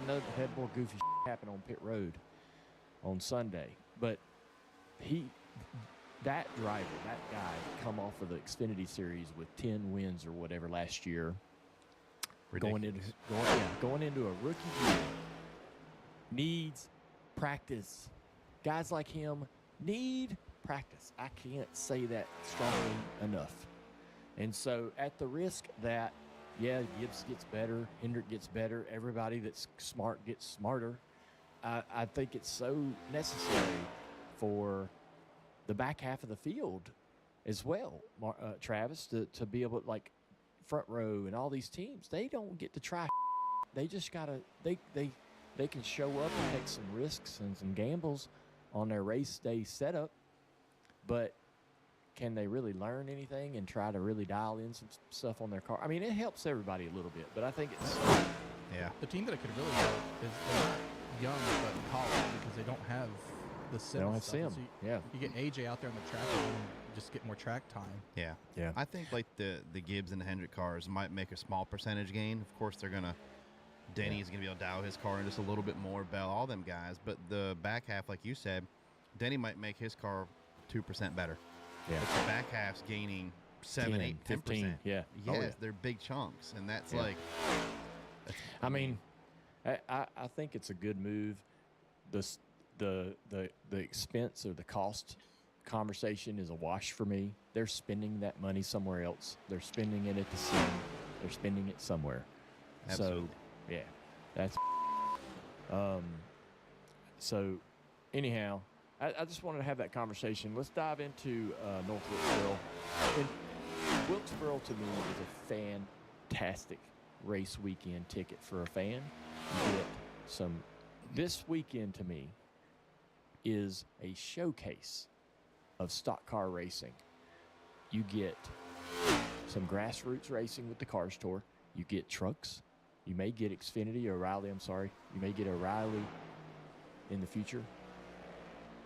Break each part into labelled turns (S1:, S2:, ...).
S1: had more goofy happen on pit road on Sunday, but that driver, that guy, come off of the Xfinity Series with 10 wins or whatever last year, going into a rookie year, needs practice. Guys like him need practice. I can't say that strongly enough. And so at the risk that, Gibbs gets better, Hendrick gets better, everybody that's smart gets smarter, I think it's so necessary for the back half of the field as well, Travis, to be able to, like, front row and all these teams, they don't get to try. They just got to, they can show up and take some risks and some gambles on their race day setup, but can they really learn anything and try to really dial in some stuff on their car? I mean, it helps everybody a little bit, but I think it's...
S2: Yeah.
S3: The team that it could really help is they're not young but in college because they don't have the sim.
S1: They don't have
S3: stuff.
S1: sim,
S3: So you get AJ out there on the track and just get more track time.
S2: Yeah.
S1: Yeah.
S2: I think, like, the Gibbs and the Hendrick cars might make a small percentage gain. Of course, they're going to... Denny is going to be able to dial his car in just a little bit more, Bell, all them guys. But the back half, like you said, Denny might make his car 2% better.
S1: Yeah.
S2: But the back half's gaining 7, 8, 10%.
S1: 15, yeah.
S2: Yes, they're big chunks, and that's like...
S1: I mean, I think it's a good move. The expense or the cost conversation is a wash for me. They're spending that money somewhere else. They're spending it at the sim. They're spending it somewhere.
S2: Absolutely.
S1: So, yeah, that's. So, anyhow, I just wanted to have that conversation. Let's dive into North Wilkesboro. And Wilkesboro, to me, is a fantastic race weekend ticket for a fan. You get some. This weekend, to me, is a showcase of stock car racing. You get some grassroots racing with the Cars Tour. You get trucks. You may get Xfinity or O'Reilly. I'm sorry. You may get O'Reilly in the future.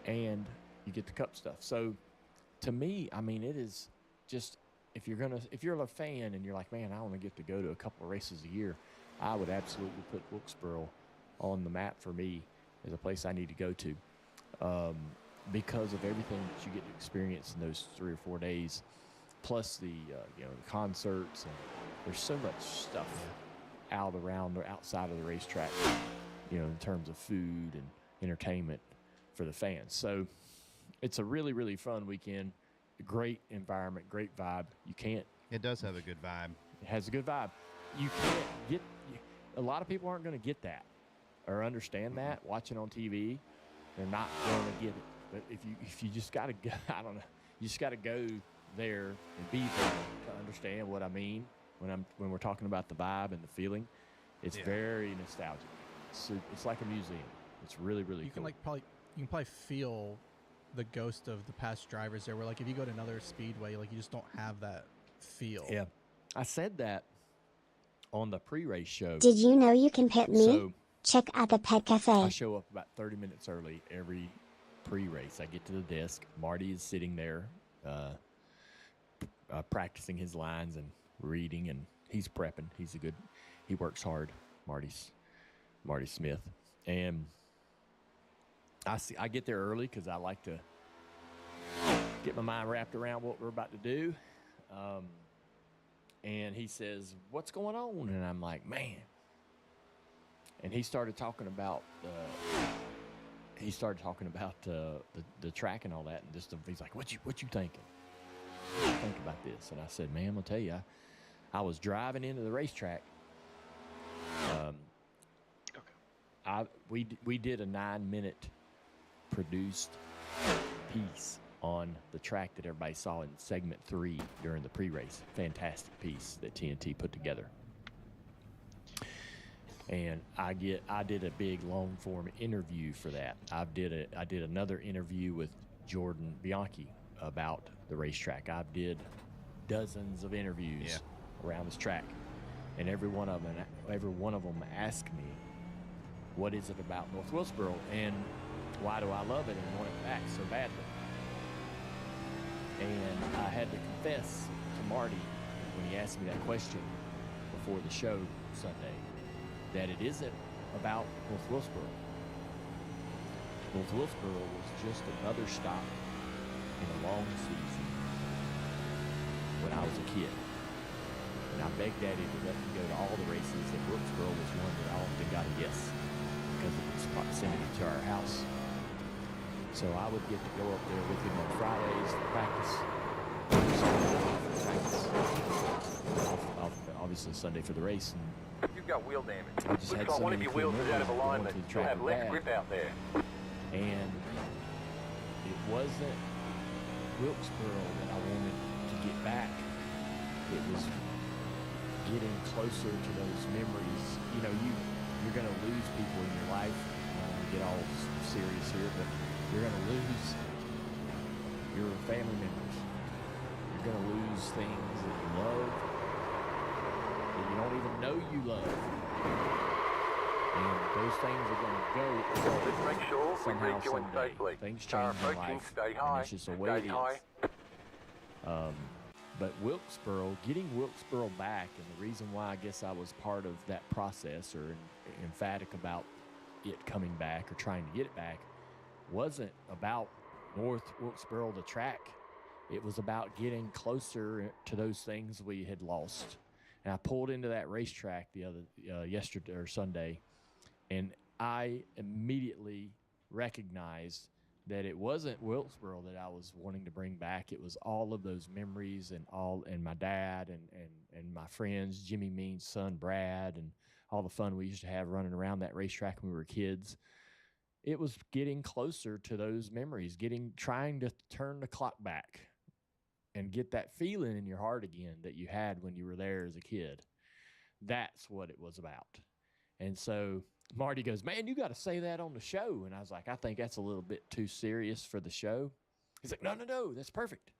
S1: And you get the Cup stuff. So, to me, I mean, it is just, if you're a fan and you're like, man, I want to get to go to a couple of races a year, I would absolutely put Wilkesboro on the map for me as a place I need to go to, because of everything that you get to experience in those 3 or 4 days, plus the the concerts, and there's so much stuff out around or outside of the racetrack, in terms of food and entertainment for the fans. So it's a really, really fun weekend. Great environment, great vibe.
S2: It does have a good vibe.
S1: It has a good vibe. You can't get. A lot of people aren't going to get that or understand that watching on TV. They're not going to get it. But if you just got to go, I don't know. You just got to go there and be there to understand what I mean when we're talking about the vibe and the feeling. It's very nostalgic. It's like a museum. It's really, really
S3: You
S1: cool.
S3: can you can probably feel the ghost of the past drivers there. Where like if you go to another speedway, like you just don't have that feel.
S1: Yeah, I said that on the pre-race show.
S4: Did you know you can pet me?
S1: So
S4: Check out the Pet Cafe.
S1: I show up about 30 minutes early every pre-race. I get to the desk. Marty is sitting there practicing his lines and reading, and he's prepping. He works hard, Marty Smith. And I get there early because I like to get my mind wrapped around what we're about to do. And he says, "What's going on?" And I'm like, "Man." And he started talking about the track and all that, and just he's like, "What you thinking? What you think about this?" And I said, "Man, I'm gonna tell you, I was driving into the racetrack. We did a 9-minute produced piece on the track that everybody saw in segment 3 during the pre-race. Fantastic piece that TNT put together." And I did a big long form interview for that. I did another interview with Jordan Bianchi about the racetrack. I did dozens of interviews around this track, and every one of them asked me, what is it about North Wilkesboro and why do I love it and want it back so badly? And I had to confess to Marty when he asked me that question before the show Sunday that it isn't about North Wilkesboro. North Wilkesboro was just another stop in a long season when I was a kid. And I begged Daddy to let me go to all the races, and Wilkesboro was one that I often got a yes because of its proximity to our house. So I would get to go up there with him on Fridays for practice, obviously Sunday for the race. And
S5: You've got wheel damage.
S1: I just had so
S5: One of
S1: many
S5: your
S1: cool
S5: wheels is out of
S1: memories going
S5: alignment.
S1: to the
S5: You'll
S1: track
S5: have
S1: with
S5: less
S1: Dad.
S5: grip out there.
S1: And it wasn't Wilkesboro that I wanted to get back. It was getting closer to those memories. You know, you're going to lose people in your life. I don't want to get all serious here, but you're going to lose your family members. You're going to lose things that you love, that you don't even know you love. And those things are going to go
S5: Let's make sure we
S1: somehow,
S5: reach you in
S1: someday.
S5: safely.
S1: Things
S5: Car
S1: change in
S5: approaching,
S1: life,
S5: stay
S1: and
S5: high.
S1: it's just the way it
S5: Stay
S1: is.
S5: high.
S1: But Wilkesboro, getting Wilkesboro back, and the reason why I guess I was part of that process or emphatic about it coming back or trying to get it back, wasn't about North Wilkesboro, the track. It was about getting closer to those things we had lost. And I pulled into that racetrack the other yesterday or Sunday, and I immediately recognized that it wasn't Wilkesboro that I was wanting to bring back. It was all of those memories and my dad and my friends, Jimmy Mean's son, Brad, and all the fun we used to have running around that racetrack when we were kids. It was getting closer to those memories, trying to turn the clock back and get that feeling in your heart again that you had when you were there as a kid. That's what it was about. And so Marty goes, man, you got to say that on the show. And I was like, I think that's a little bit too serious for the show. He's like, no, that's perfect.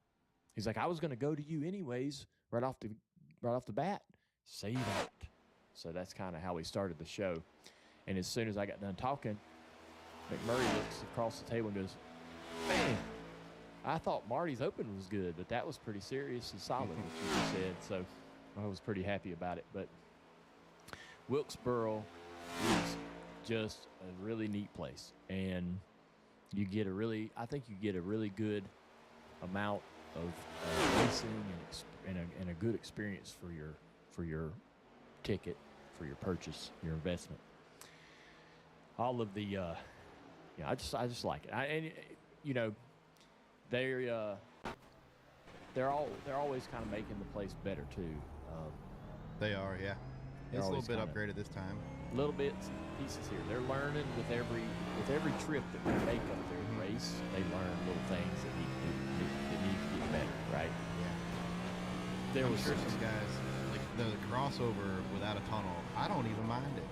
S1: He's like, I was going to go to you anyways, right off the bat. Say that. So that's kind of how we started the show. And as soon as I got done talking, McMurray looks across the table and goes, man, I thought Marty's open was good, but that was pretty serious and solid, what you just said. So I was pretty happy about it. But Wilkesboro is just a really neat place, and you get I think you get a really good amount of racing and a good experience for your ticket, for your purchase, your investment. All of the, I just like it. And you know, they're always kind of making the place better too.
S2: They are, yeah.
S1: They're
S2: It's a little
S1: always
S2: bit
S1: kinda-
S2: upgraded this time.
S1: Little bits and pieces here. They're learning with every trip that we make up there and race. They learn little things that need to get better, right?
S2: Yeah.
S1: There
S2: I'm
S1: was
S2: sure some guys, like the crossover without a tunnel, I don't even mind it.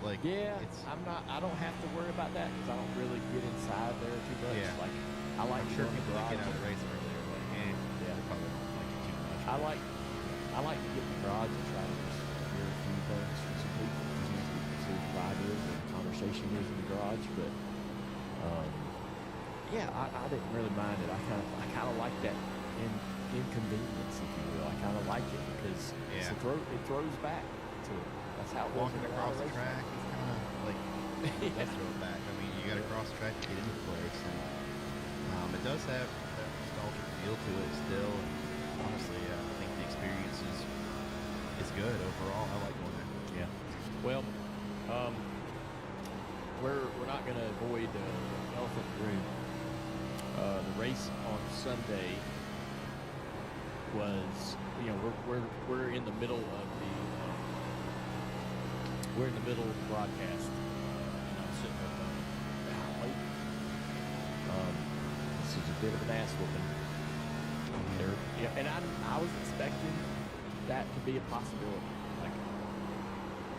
S2: Like,
S1: yeah.
S2: it's,
S1: I don't have to worry about that because I don't really get inside there too much.
S2: Yeah.
S1: Like I like
S2: I'm sure
S1: going to
S2: people that get out
S1: garage.
S2: of race early are like,
S1: Yeah.
S2: they probably don't like it too much.
S1: I like to get in the garage and try to just hear a few things from some people, see what the vibe is and the conversation is in the garage. But yeah, I didn't really mind it. I kind of like that inconvenience, if you will. I kind of like it because
S2: Yeah.
S1: it throws back to it. That's how it was
S2: Walking
S1: in a lot
S2: across
S1: of
S2: the
S1: racing.
S2: track is kind of like, it does throw it back. I mean, you got to cross the track to get into the place. And it does have that nostalgic feel to it still. And honestly, I think the experience is good overall. I like going there.
S1: Yeah. Well, we're not going to avoid the elephant in the room. The race on Sunday was, we're in the middle of the broadcast. And I'm sitting there going, golly. This is a bit of an ass whooping. And I was expecting that to be a possibility. Like,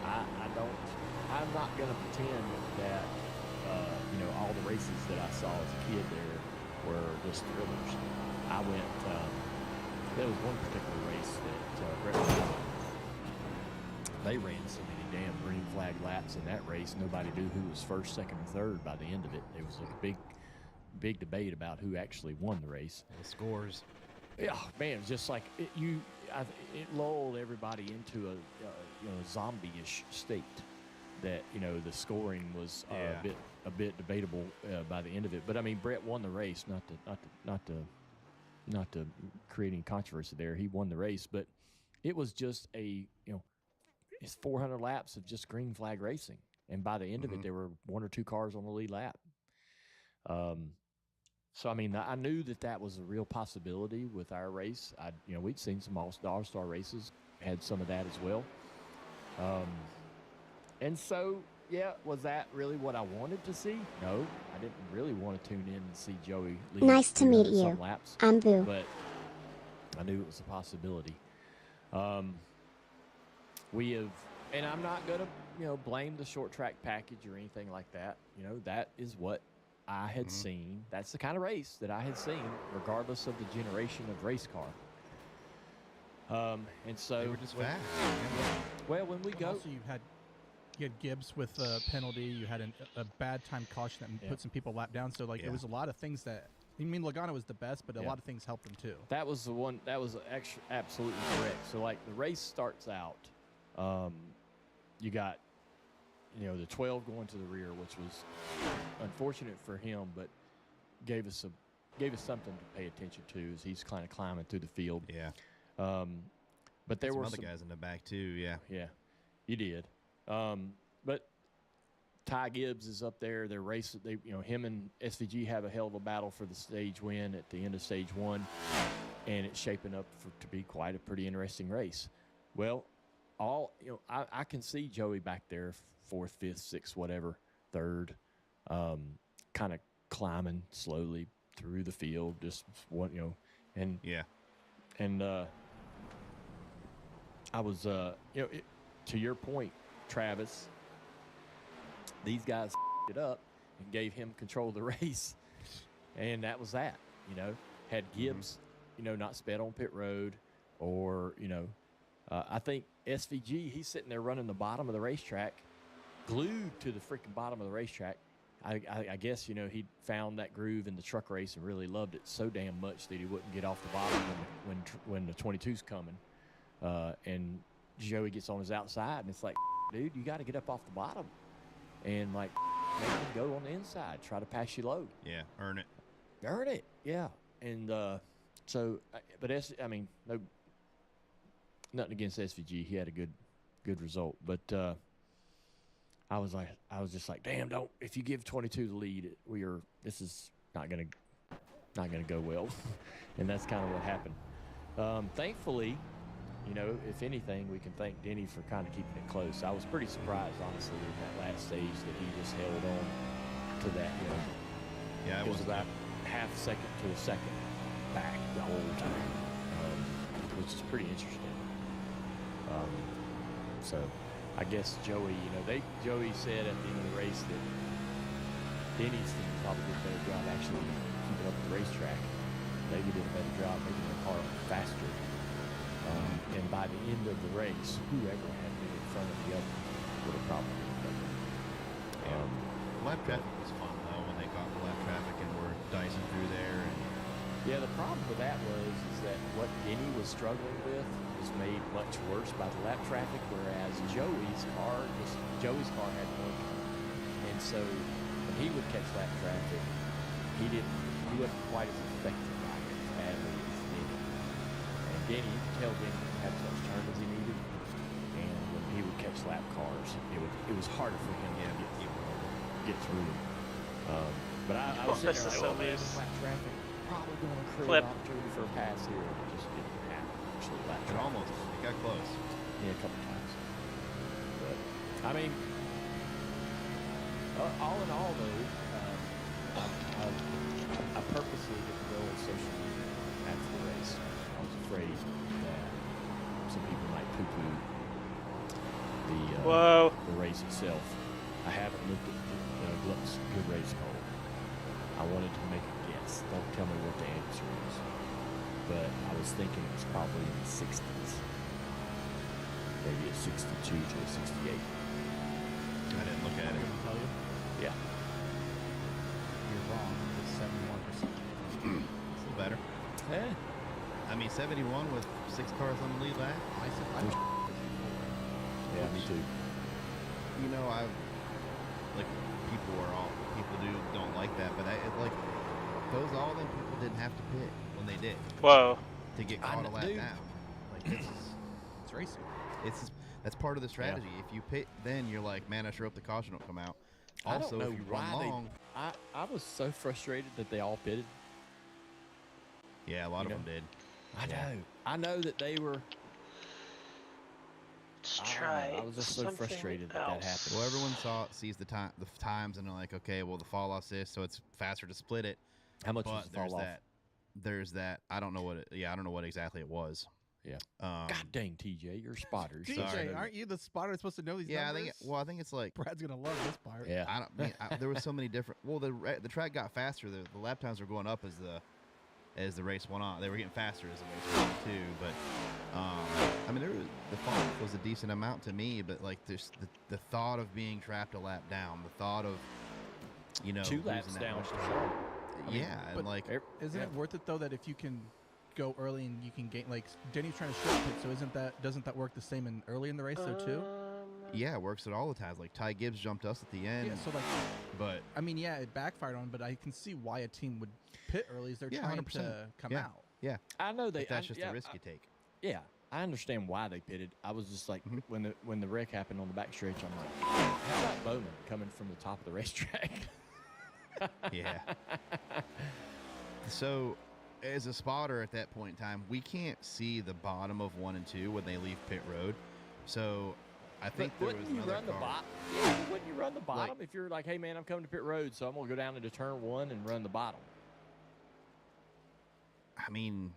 S1: I'm not going to pretend that, all the races that I saw as a kid there were just thrillers. There was one particular race that Brett Miller, they ran so many damn green flag laps in that race, nobody knew who was first, second, or third by the end of it. There was a big debate about who actually won the race.
S2: The scores.
S1: Yeah, man, it's just like it lulled everybody into a zombie-ish state that the scoring was
S2: Yeah.
S1: a bit debatable by the end of it. But I mean, Brett won the race. Not to create any controversy there. He won the race, but it was just it's 400 laps of just green flag racing, and by the end of it, there were 1 or 2 cars on the lead lap. So I mean, I knew that was a real possibility with our race. We'd seen some All-Star races, had some of that as well. And so, yeah, was that really what I wanted to see? No, I didn't really want to tune in and see Joey lead
S4: Nice to meet
S1: 300-some
S4: you.
S1: laps,
S4: I'm Boo.
S1: but I knew it was a possibility. We have, and I'm not going to, blame the short track package or anything like that. That is what I had seen. That's the kind of race that I had seen, regardless of the generation of race car. And so
S2: They were just
S1: when-
S2: fast.
S1: Well, when we
S3: And
S1: go,
S3: Also, you had Gibbs with a penalty. You had a bad time caution that
S1: Yeah.
S3: put some people lap down. So like
S2: Yeah.
S3: there was a lot of things that. I mean, Logano was the best, but a
S1: Yeah.
S3: lot of things helped him too.
S1: that was the one that was absolutely correct. So like the race starts out, you got the 12 going to the rear, which was unfortunate for him, but gave us something to pay attention to as he's kind of climbing through the field.
S2: Yeah.
S1: But there
S2: Some
S1: were
S2: other guys in the back too. Yeah.
S1: Yeah, you did. But Ty Gibbs is up there. They're racing. Him and SVG have a hell of a battle for the stage win at the end of stage 1, and it's shaping up to be quite a pretty interesting race. Well, I can see Joey back there, 4th, 5th, 6th, whatever, 3rd, kind of climbing slowly through the field, just one, and
S2: Yeah.
S1: and I was, to your point, Travis, these guys it up and gave him control of the race. And that was that, had Gibbs, not sped on pit road or, I think SVG, he's sitting there running the bottom of the racetrack, glued to the freaking bottom of the racetrack. I guess, he found that groove in the truck race and really loved it so damn much that he wouldn't get off the bottom when the 22's coming. And Joey gets on his outside, and it's like, dude, you got to get up off the bottom and, like, make him go on the inside, try to pass you low.
S2: Yeah. Earn it.
S1: Earn it, yeah. And so, but no, nothing against SVG. He had a good result, but I was just like, damn, if you give 22 the lead, this is not gonna go well, and that's kind of what happened. Thankfully, if anything, we can thank Denny for kind of keeping it close. I was pretty surprised, honestly, in that last stage that he just held on to that.
S2: Yeah.
S1: It was about half second to a second back the whole time, which is pretty interesting. So I guess Joey, Joey said at the end of the race that Denny's team probably did a better job actually keeping up with the racetrack. Maybe did a better job making their car faster. And by the end of the race, whoever had been in front of the other would have probably been better.
S2: Lap traffic was fun though when they got the lap traffic and were dicing through there. And
S1: Yeah, the problem with that is that what Denny was struggling with was made much worse by the lap traffic, whereas Joey's car had more coming. And so when he would catch lap traffic, he wasn't quite as effective by it badly as Denny. And Denny, you could tell Denny didn't have as much turn as he needed. And when he would catch lap cars, it was harder for him to get through them. But I was
S6: This
S1: sitting
S6: is
S1: there
S6: so
S1: like,
S6: loose.
S1: lap traffic probably going to create
S6: Flip.
S1: an opportunity for a pass here. It just didn't happen. Actually, lap
S2: it
S1: traffic.
S2: almost it got close.
S1: Yeah, a couple times. But I mean, all in all, though, I purposely didn't go on social media after the race. I was afraid that some people might poo-poo
S6: Whoa.
S1: the race itself. I haven't looked at the Gluck's Good Race poll. I wanted to make a guess. Don't tell me what the answer is. But I was thinking it was probably in the 60s. Maybe a 62 to a 68.
S2: I didn't look at
S3: I
S2: it.
S3: can tell you,
S1: Yeah.
S3: you're wrong. It's 71%.
S2: It's a little better.
S1: Eh.
S2: I mean, 71 with 6 cars on the lead lap.
S3: I said,
S1: Yeah, me too.
S2: you know, like don't like that, but like all them people didn't have to pit when they did
S6: Whoa.
S2: to get caught a lap
S1: dude.
S2: down. Like
S3: It's racing.
S2: that's part of the strategy. If you pit, then you're like, man, I sure hope the caution don't come out.
S1: I don't
S2: Also,
S1: know
S2: if you run
S1: why
S2: long,
S1: I was so frustrated that they all pitted.
S2: yeah, a lot of them did.
S1: I
S2: Yeah.
S1: know. I know that they were.
S6: Let's
S1: I don't
S6: try.
S1: know, I was just so
S6: something
S1: frustrated that
S6: else.
S1: happened.
S2: Well, everyone sees the times, and they're like, okay, well, the fall off's this, so it's faster to split it.
S1: How much was
S2: But
S1: the fall off?
S2: there's that. I don't know what. I don't know what exactly it was.
S1: Yeah.
S2: Um,
S1: God dang, TJ, you're a spotter.
S3: TJ,
S2: sorry.
S3: aren't you the spotter supposed to know these
S2: yeah,
S3: numbers?
S2: I think it's like.
S3: Brad's gonna love this part.
S1: Yeah.
S2: I don't. There was so many different. Well, the track got faster. The lap times were going up as the race went on. They were getting faster as the race went on too. But I mean, the fall was a decent amount to me. But like, there's the thought of being trapped a lap down, the thought of
S1: 2
S2: losing
S1: laps
S2: that
S1: down.
S2: much
S1: to
S2: time.
S1: start. I mean,
S2: Yeah,
S3: but
S2: and like
S3: Isn't it worth it though that if you can go early and you can gain, like Denny's trying to short pit, so doesn't that work the same in early in the race though too?
S2: yeah, it works at all the times. Like Ty Gibbs jumped us at the end.
S3: Yeah, so like,
S2: But
S3: I mean, yeah, it backfired on, but I can see why a team would pit early. Is they're
S2: Yeah,
S3: trying
S2: 100%.
S3: to come
S2: Yeah.
S3: out.
S2: yeah,
S1: I know they.
S2: but that's
S1: I,
S2: just
S1: yeah,
S2: the risk
S1: I-
S2: you take.
S1: Yeah, I understand why they pitted. I was just like,
S2: Mhm.
S1: when the wreck happened on the backstretch, I'm like, how about Bowman coming from the top of the racetrack?
S2: Yeah. So, as a spotter at that point in time, we can't see the bottom of 1 and 2 when they leave pit road. So, I think
S1: But
S2: there was
S1: wouldn't you
S2: another
S1: run the
S2: car.
S1: bottom? Yeah, wouldn't you run the bottom
S2: Like-
S1: if you're like, hey man, I'm coming to pit road, so I'm gonna go down into turn 1 and run the bottom?
S2: I mean,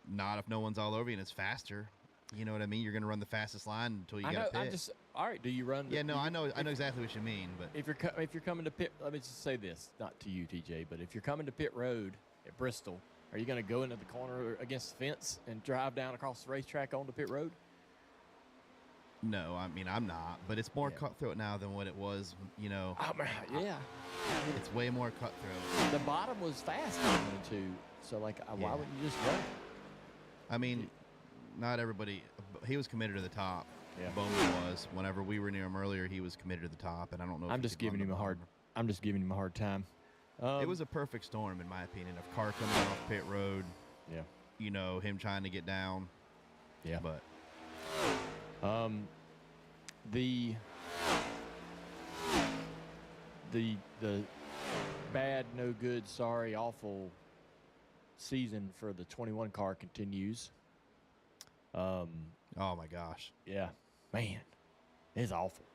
S2: not if no one's all over you and it's faster. You know what I mean? You're going to run the fastest line until you
S1: I
S2: got
S1: know.
S2: to pit.
S1: I'm just all right. Do you run?
S2: Yeah, no,
S1: do
S2: I
S1: you-
S2: know
S1: if-
S2: exactly what you mean, but
S1: If you're coming to pit, let me just say this, not to you, TJ, but if you're coming to pit road at Bristol, are you going to go into the corner against the fence and drive down across the racetrack onto pit road?
S2: no, I mean, I'm not. But it's more
S1: Yeah.
S2: cutthroat now than what it was,
S1: Yeah.
S2: It's way more cutthroat.
S1: The bottom was fast going to, so like, why
S2: Yeah.
S1: wouldn't you just run it?
S2: I mean, not everybody. He was committed to the top.
S1: Yeah.
S2: Bowman was. Whenever we were near him earlier, he was committed to the top, and I don't know. If
S1: I'm
S2: he
S1: just
S2: could run
S1: giving
S2: the
S1: him a hard.
S2: bottom.
S1: I'm just giving him a hard time.
S2: It was a perfect storm, in my opinion, of car coming off pit road.
S1: Yeah.
S2: Him trying to get down.
S1: Yeah.
S2: But
S1: the bad, no good, sorry, awful season for the 21 car continues.
S2: oh my gosh,
S1: Yeah, man, it's awful.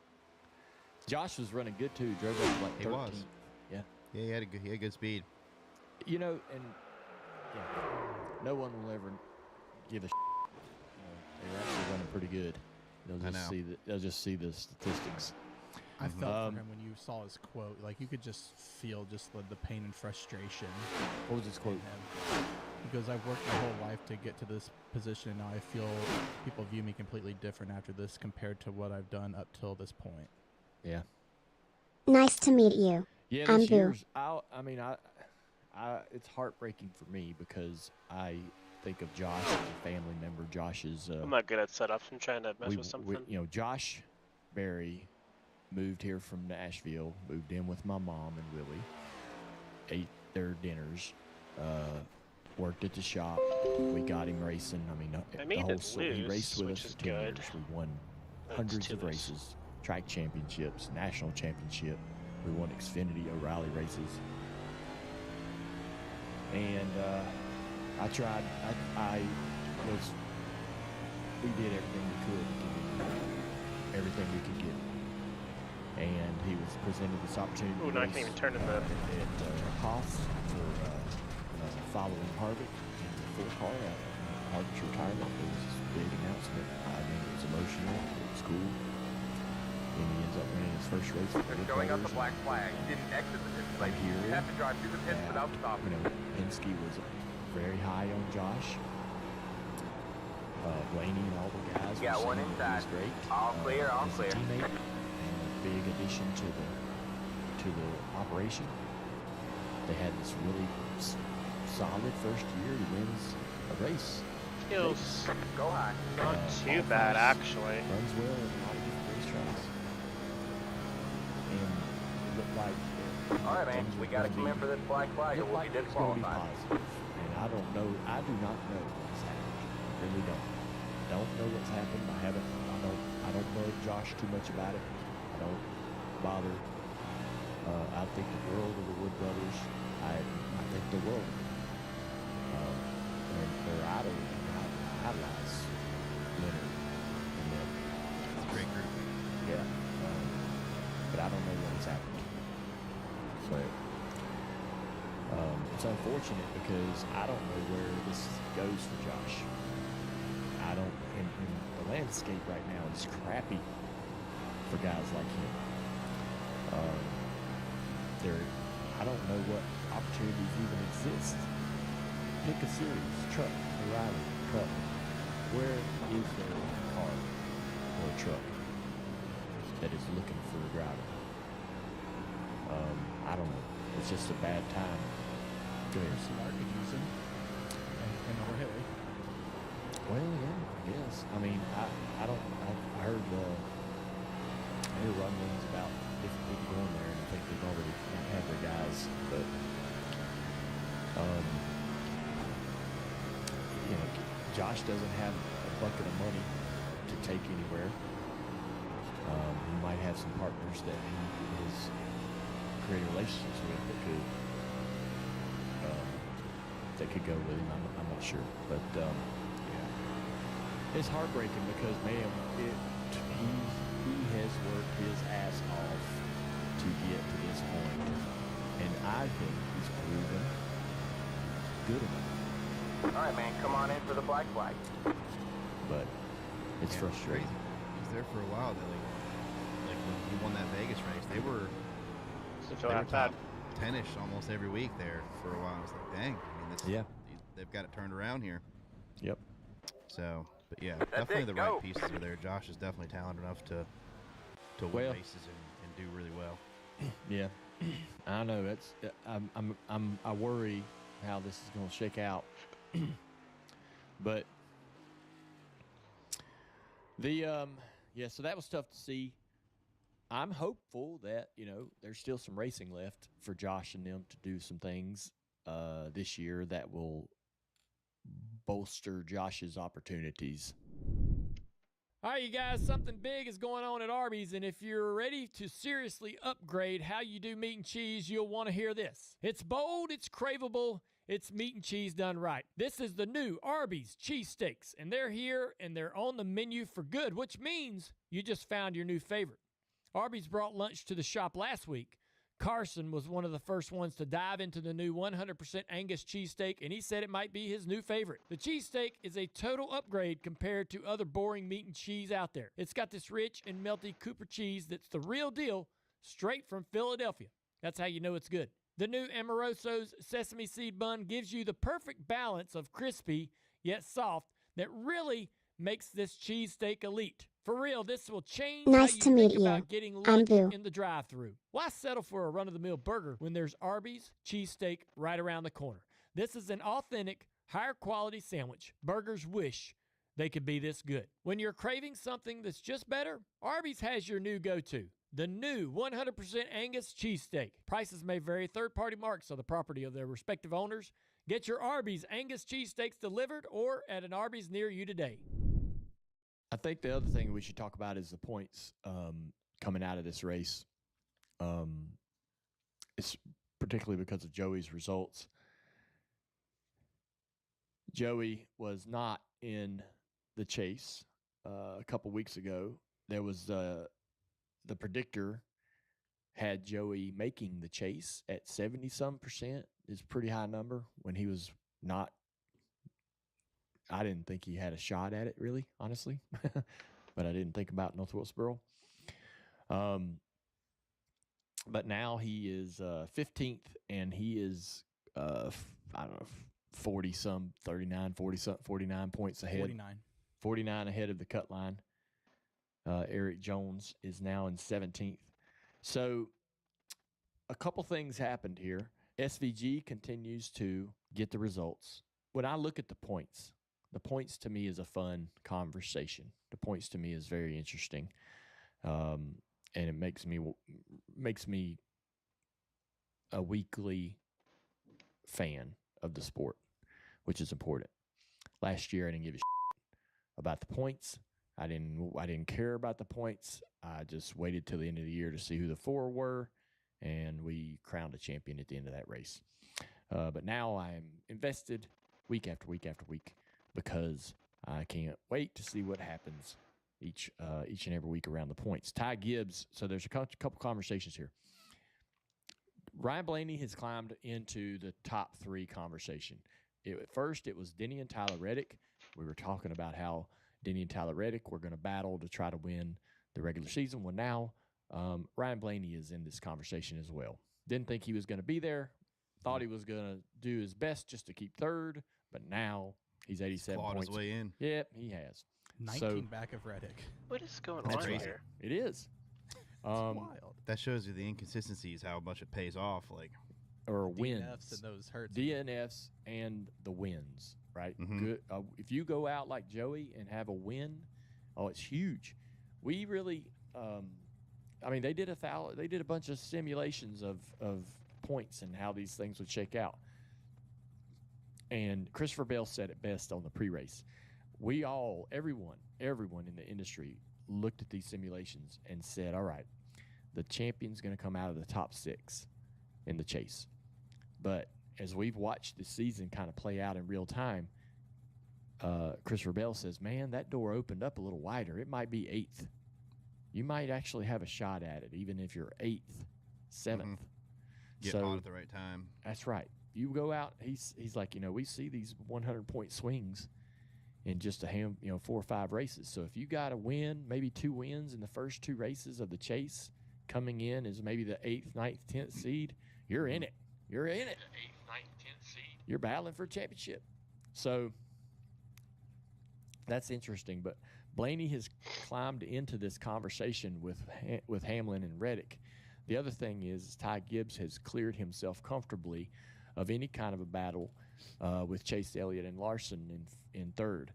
S1: Josh was running good too. Drove up to like 13th.
S2: He was.
S1: Yeah.
S2: yeah, he had good speed.
S1: You know, and yeah, no one will ever give a. They're actually running pretty good.
S2: I know.
S1: They'll just see the statistics.
S3: I
S2: Mhm.
S3: felt
S1: Um,
S3: for him when you saw his quote. Like you could just feel just the pain and frustration
S1: What was his
S3: in
S1: quote?
S3: him. He goes, "I've worked my whole life to get to this position, and now I feel people view me completely different after this compared to what I've done up till this point."
S1: Yeah.
S4: Nice to meet you.
S1: Yeah,
S4: I'm
S1: this
S4: Boo.
S1: year's. It's heartbreaking for me because I think of Josh as a family member. Josh is.
S6: I'm not good at setups. I'm trying to mess with something.
S1: Josh Berry moved here from Nashville. Moved in with my mom and Willie. Ate their dinners. Worked at the shop. We got him racing. I mean,
S6: I made
S1: the whole
S6: it
S1: he
S6: loose,
S1: raced with
S6: which
S1: us
S6: is
S1: for 10
S6: good.
S1: years. We won
S6: It's
S1: hundreds
S6: too
S1: of
S6: loose.
S1: races, track championships, national championship. We won Xfinity O'Reilly races. And I tried. We did everything we could to get everything we could get. And he was presented this opportunity
S6: Ooh,
S1: to
S6: now I
S1: race
S6: can't even turn in the.
S1: at Haas for following Harvick in the full car out. Harvick's retirement. It was this big announcement. I mean, it was emotional. It was cool. And he ends up winning his first race. with
S5: They're
S1: Rick
S5: showing up the
S1: Rose.
S5: black flag. You didn't exit the pit place.
S1: here.
S5: You have to drive through the pits
S1: Yeah.
S5: without stopping.
S1: You know, Penske was very high on Josh. Blaney and all the guys.
S5: Yeah,
S1: were
S5: one
S1: saying
S5: inside.
S1: He was great.
S5: All clear, all
S1: as a
S5: clear.
S1: teammate and a big addition to the operation. They had this really solid first year. He wins a race.
S6: Feels
S5: Go high.
S6: not
S1: Uh,
S6: too
S1: all
S6: bad,
S1: fast.
S6: actually.
S1: Runs well in a lot of tracks. And it looked like
S5: All right, man.
S1: things
S5: We
S1: were
S5: got to
S1: gonna
S5: come
S1: be-
S5: in for this black flag, or
S1: looked
S5: we'll
S1: like
S5: be
S1: it's going to be
S5: disqualified.
S1: positive. And I don't know. I do not know what's happened. I really don't. Don't know what's happened. I don't know Josh too much about it. I don't bother. I think the world of the Wood Brothers. I think the world. And their idolize Leonard and them.
S2: It's a great group.
S1: Yeah. But I don't know what has happened. So it's unfortunate because I don't know where this goes for Josh. I don't, and the landscape right now is crappy for guys like him. I don't know what opportunities even exist. Pick a series, truck, O'Reilly, Cup. Where is there a car or a truck that is looking for a driver? I don't know. It's just a bad time. Go ahead.
S3: Cigar could use him. And over Haley.
S1: Well, yeah, I guess. I mean, I heard rumblings about different people going there, and I think they've already had their guys, but Josh doesn't have a bucket of money to take anywhere. He might have some partners that he has created relationships with that could go with him. I'm not sure, but it's heartbreaking because man, he has worked his ass off to get to this point, and I think he's proven good enough.
S5: All right, man. Come on in for the black flag.
S1: But it's
S2: Yeah,
S1: frustrating.
S2: Crazy. He was there for a while. Like when he won that Vegas race, they were
S6: So
S2: they were
S6: half bad.
S2: top 10-ish almost every week there for a while. I was like, dang. I mean,
S1: Yeah.
S2: they've got it turned around here.
S1: Yep.
S2: So, but yeah,
S5: That's
S2: definitely
S5: it,
S2: the
S5: go.
S2: right pieces are there. Josh is definitely talented enough to win
S1: Well-
S2: races and do really well.
S1: Yeah, I know. It's I worry how this is going to shake out, but so that was tough to see. I'm hopeful that there's still some racing left for Josh and them to do some things this year that will bolster Josh's opportunities. All right, you guys, something big is going on at Arby's, and if you're ready to seriously upgrade how you do meat and cheese, you'll want to hear this. It's bold, it's craveable, it's meat and cheese done right. This is the new Arby's cheesesteaks, and they're here, and they're on the menu for good, which means you just found your new favorite. Arby's brought lunch to the shop last week. Carson was one of the first ones to dive into the new 100% Angus cheesesteak, and he said it might be his new favorite. The cheesesteak is a total upgrade compared to other boring meat and cheese out there. It's got this rich and melty Cooper cheese that's the real deal, straight from Philadelphia. That's how you know it's good. The new Amoroso's sesame seed bun gives you the perfect balance of crispy yet soft that really makes this cheesesteak elite. For real, this will change
S4: Nice
S1: how you
S4: to meet
S1: think about
S4: you.
S1: getting
S4: I'm
S1: lunch
S4: Boo.
S1: in the drive-thru. Why settle for a run-of-the-mill burger when there's Arby's cheesesteak right around the corner? This is an authentic, higher quality sandwich. Burgers wish they could be this good. When you're craving something that's just better, Arby's has your new go-to. The new 100% Angus cheesesteak. Prices may vary. Third-party marks are the property of their respective owners. Get your Arby's Angus cheesesteaks delivered or at an Arby's near you today. I think the other thing we should talk about is the points coming out of this race. It's particularly because of Joey's results. Joey was not in the chase a couple weeks ago. There was the predictor had Joey making the chase at 70-some%. It's a pretty high number when he was not. I didn't think he had a shot at it, really, honestly. But I didn't think about North Wilkesboro. But now he is 15th, and he is, 40-some, 39, 40-some, 49 points ahead.
S3: 49.
S1: 49 ahead of the cut line. Eric Jones is now in 17th. So a couple things happened here. SVG continues to get the results. When I look at the points to me is a fun conversation. The points to me is very interesting. and it makes me a weekly fan of the sport, which is important. Last year, I didn't give a shit about the points. I didn't care about the points. I just waited till the end of the year to see who the 4 were, and we crowned a champion at the end of that race. But now I'm invested week after week after week because I can't wait to see what happens each and every week around the points. Ty Gibbs. So there's a couple conversations here. Ryan Blaney has climbed into the top 3 conversation. At first, it was Denny and Tyler Reddick. We were talking about how Denny and Tyler Reddick were going to battle to try to win the regular season. Well, now Ryan Blaney is in this conversation as well. Didn't think he was going to be there. Thought he was going to do his best just to keep 3rd, but now he's 87
S2: Clawed
S1: points.
S2: his way in.
S1: Yep, he has.
S3: 19 back of Reddick.
S6: What is going
S1: That's
S6: on
S1: right.
S6: here?
S1: It is.
S3: It's wild.
S2: That shows you the inconsistencies, how much it pays off. Like,
S1: Or
S3: DNFs
S1: wins.
S3: and those hurts.
S1: DNFs and the wins, right?
S2: Mhm.
S1: Good. If you go out like Joey and have a win, it's huge. We really, they did a bunch of simulations of points and how these things would shake out. And Christopher Bell said it best on the pre-race. Everyone in the industry looked at these simulations and said, all right, the champion's going to come out of the top 6 in the chase. But as we've watched the season kind of play out in real time, Christopher Bell says, man, that door opened up a little wider. It might be 8th. You might actually have a shot at it, even if you're 8th, 7th.
S2: get caught at the right time.
S1: That's right. You go out, he's like, we see these 100-point swings in just 4 or 5 races. So if you got a win, maybe 2 wins in the first 2 races of the chase, coming in as maybe the 8th, 9th, 10th seed, you're in it. You're in it. 8th, 9th, 10th seed. You're battling for a championship. So that's interesting. But Blaney has climbed into this conversation with Hamlin and Reddick. The other thing is Ty Gibbs has cleared himself comfortably of any kind of a battle with Chase Elliott and Larson in 3rd.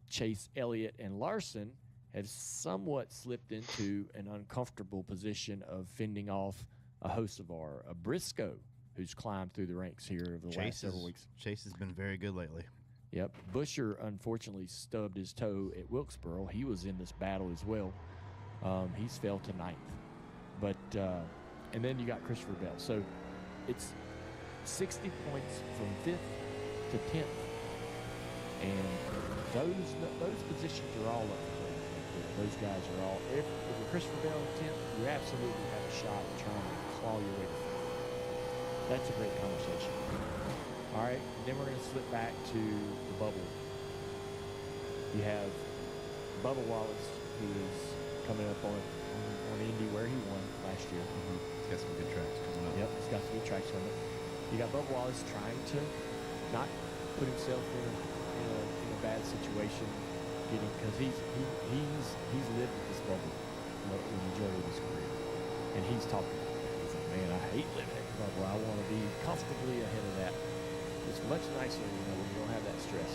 S1: Chase Elliott and Larson have somewhat slipped into an uncomfortable position of fending off a host of a Briscoe, who's climbed through the ranks here over the last several weeks.
S2: Chase has been very good lately.
S1: Yep. Busher unfortunately stubbed his toe at Wilkesboro. He was in this battle as well. He's fell to 9th. But and then you got Christopher Bell. So it's 60 points from 5th to 10th. And those positions are all up for grabs. Those guys are all. If you're Christopher Bell in 10th, you absolutely have a shot at trying to claw your way to 5th. That's a great conversation. All right, and then we're going to slip back to the bubble. You have Bubba Wallace, who is coming up on Indy where he won last year.
S2: He's got some good tracks coming up.
S1: Yep, he's got some good tracks coming up. You got Bubba Wallace trying to not put himself in a bad situation, because he's lived with this bubble the majority of his career, and he's talking about it. He's like, man, I hate living in the bubble. I want to be comfortably ahead of that. It's much nicer, when you don't have that stress.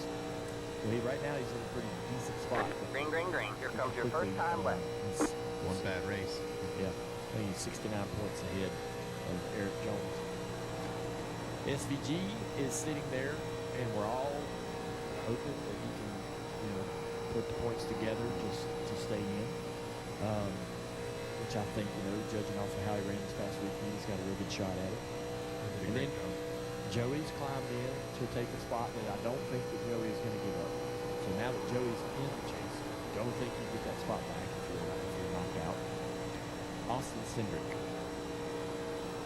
S1: Well, right now he's in a pretty decent spot.
S5: Green, green, green. Here comes your first time left.
S1: He's,
S2: One bad race.
S1: yeah, I think he's 69 points ahead of Eric Jones. SVG is sitting there, and we're all hoping that he can, put the points together just to stay in. Which I think, judging off of how he ran this past weekend, he's got a real good shot at it. And then Joey's climbed in to take a spot that I don't think that Joey is going to give up. So now that Joey's in the chase, don't think you get that spot back if you're knocked out. Austin Cindric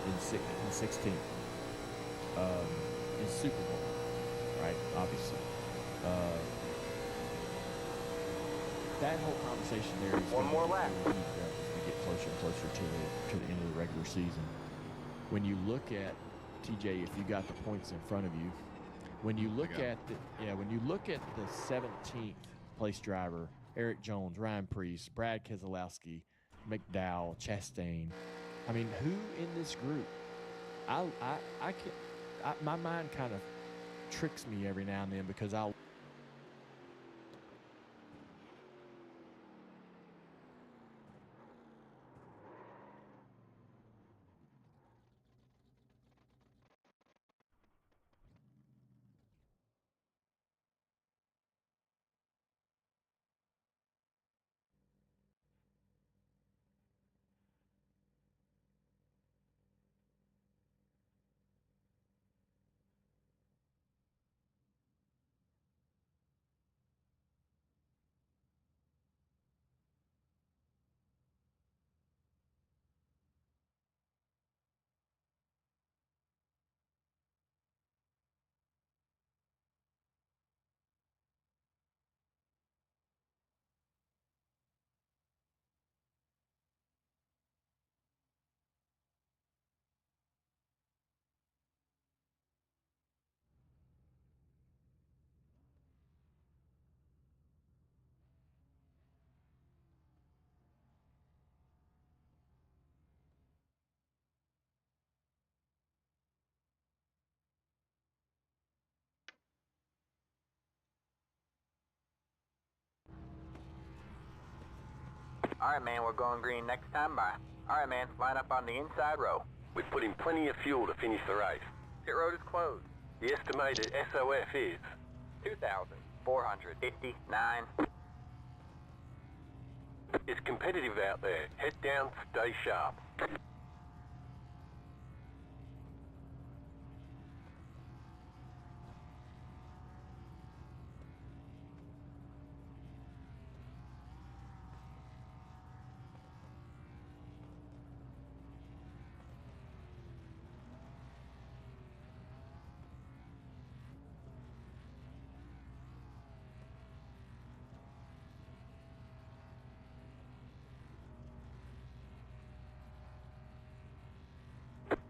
S1: in 16th in Super Bowl, right? Obviously. That whole conversation there is
S5: One more lap.
S1: as we get closer and closer to the end of the regular season. When you look at TJ, if you got the points in front of you, when you look at the 17th place driver, Eric Jones, Ryan Preece, Brad Keselowski, McDowell, Chastain. I mean, who in this group? My mind kind of tricks me every now and then because I'll.
S5: Alright, man, we're going green next time by. Alright, man, line up on the inside row.
S7: We've put in plenty of fuel to finish the race.
S5: Pit road is closed.
S7: The estimated SOF is
S5: 2,459.
S7: it's competitive out there. Head down, stay sharp.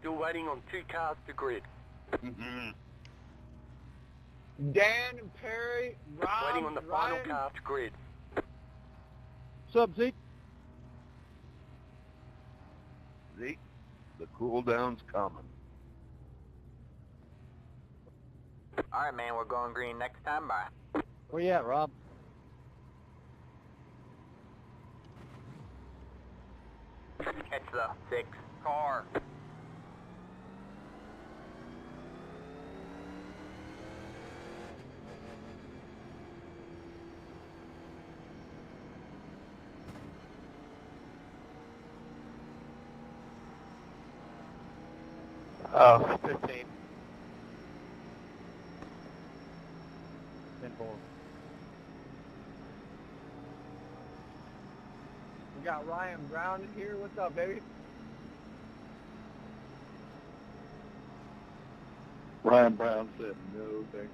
S7: Still waiting on 2 cars to grid.
S8: Dan and Perry, Rob,
S7: Waiting on the final
S8: Ryan.
S7: car to grid.
S8: What's up, Zeke?
S9: Zeke, the cool down's coming.
S5: Alright, man, we're going green next time by.
S8: Where you at, Rob?
S5: Catch the 6 car.
S8: Oh, 15. 10-4. We got Ryan Brown in here. What's up, baby?
S9: Ryan Brown said no, thank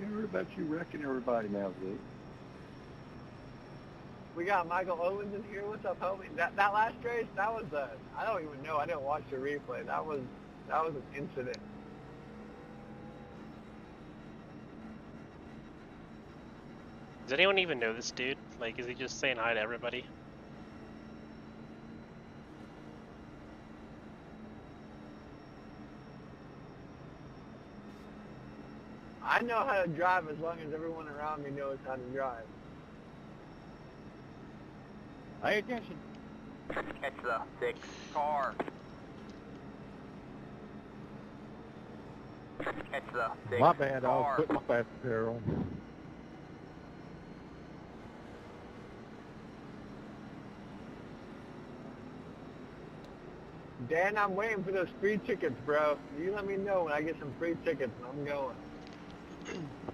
S9: you. You heard about you wrecking everybody now, Zeke.
S8: We got Michael Owens in here. What's up, homie? That last race, that was I don't even know. I didn't watch the replay. That was an incident.
S6: Does anyone even know this dude? Like, is he just saying hi to everybody?
S8: I know how to drive as long as everyone around me knows how to drive. Pay attention.
S5: Catch the 6 car. Catch the 6
S9: My bad, I'll
S5: car.
S9: put my fast pair on.
S8: Dan, I'm waiting for those free tickets, bro. You let me know when I get some free tickets and I'm going.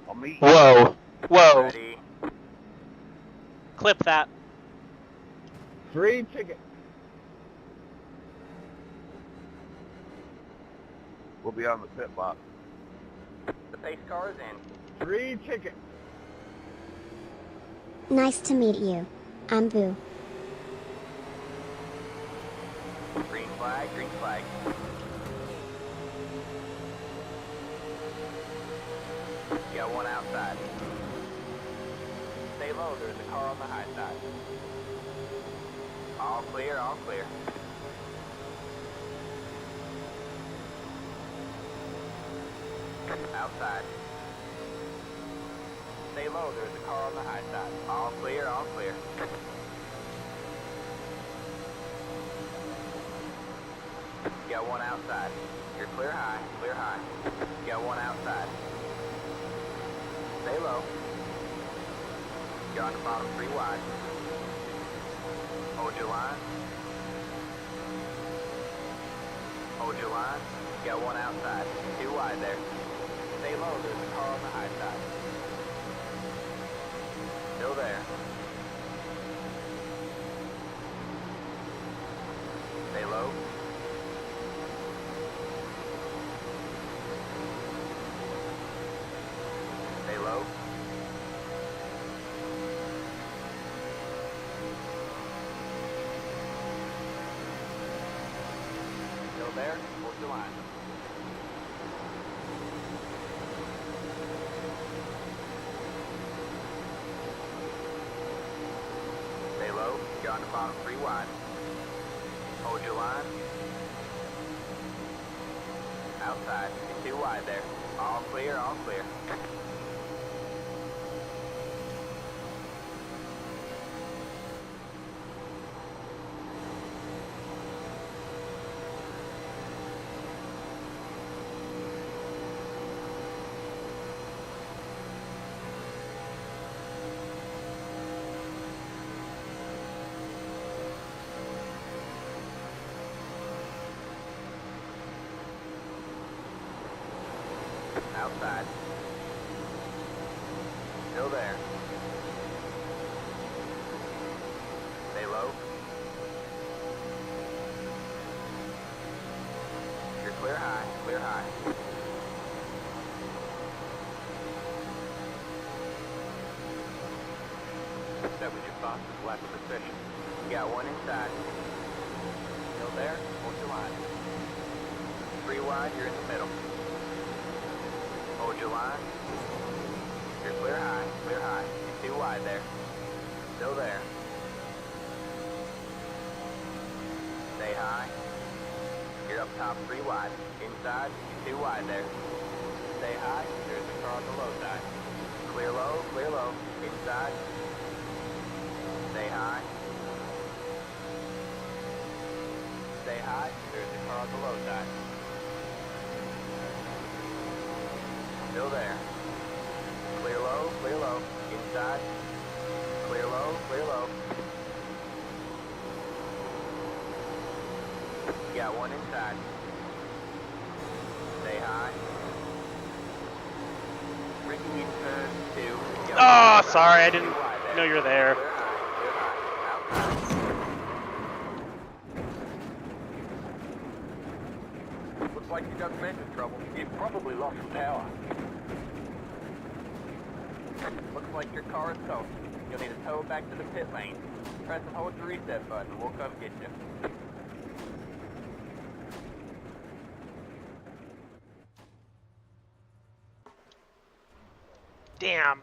S9: I'll meet you.
S6: Whoa! Whoa!
S5: Ready.
S6: Clip that.
S8: Free tickets.
S9: We'll be on the pit box.
S5: The pace car is in.
S8: Free tickets.
S4: Nice to meet you. I'm Boo.
S5: Green flag, green flag. Got one outside. Stay low, there's a car on the high side. All clear, all clear. Outside. Stay low, there's a car on the high side. All clear, all clear. Got one outside. You're clear high, clear high. Got one outside. Stay low. You're on the bottom 3 wide. Hold your line. Hold your line. Got one outside. 2 wide there. Stay low, there's a car on the high side. Still there. Stay low. Stay low. Still there? Hold your line. Stay low. You're on the bottom 3 wide. Hold your line. Outside. You're 2 wide there. All clear, all clear. outside. Still there. Stay low. You're clear high, clear high. That was your fastest lap of the session. You got one inside. Still there? Hold your line. 3 wide, you're in the middle. Hold your line. You're clear high, clear high. You're 2 wide there. Still there. Stay high. You're up top 3 wide. Inside, you're 2 wide there. Stay high, there's the car on the low side. Clear low, inside. Stay high. Stay high, there's the car on the low side. Still there. Clear low, inside. Clear low. You got one inside. Stay high. Ricky in turn 2. You got
S6: Oh,
S5: one
S6: sorry, I
S5: inside.
S6: didn't
S5: 2 wide
S6: know you were there.
S5: Clear high, outside. Looks like you got some engine trouble. You probably lost some power. Looks like your car is toast. You'll need to tow it back to the pit lane. Press and hold the reset button and we'll come get you.
S6: Damn.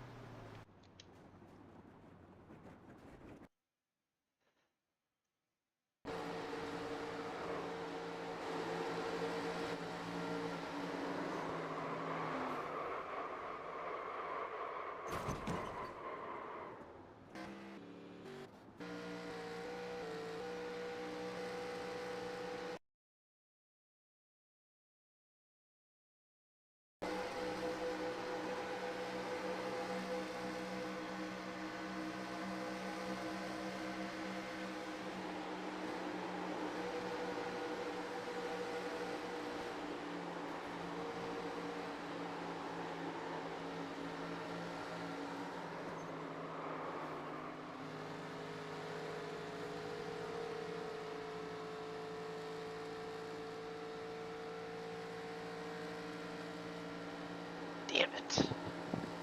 S6: Damn it.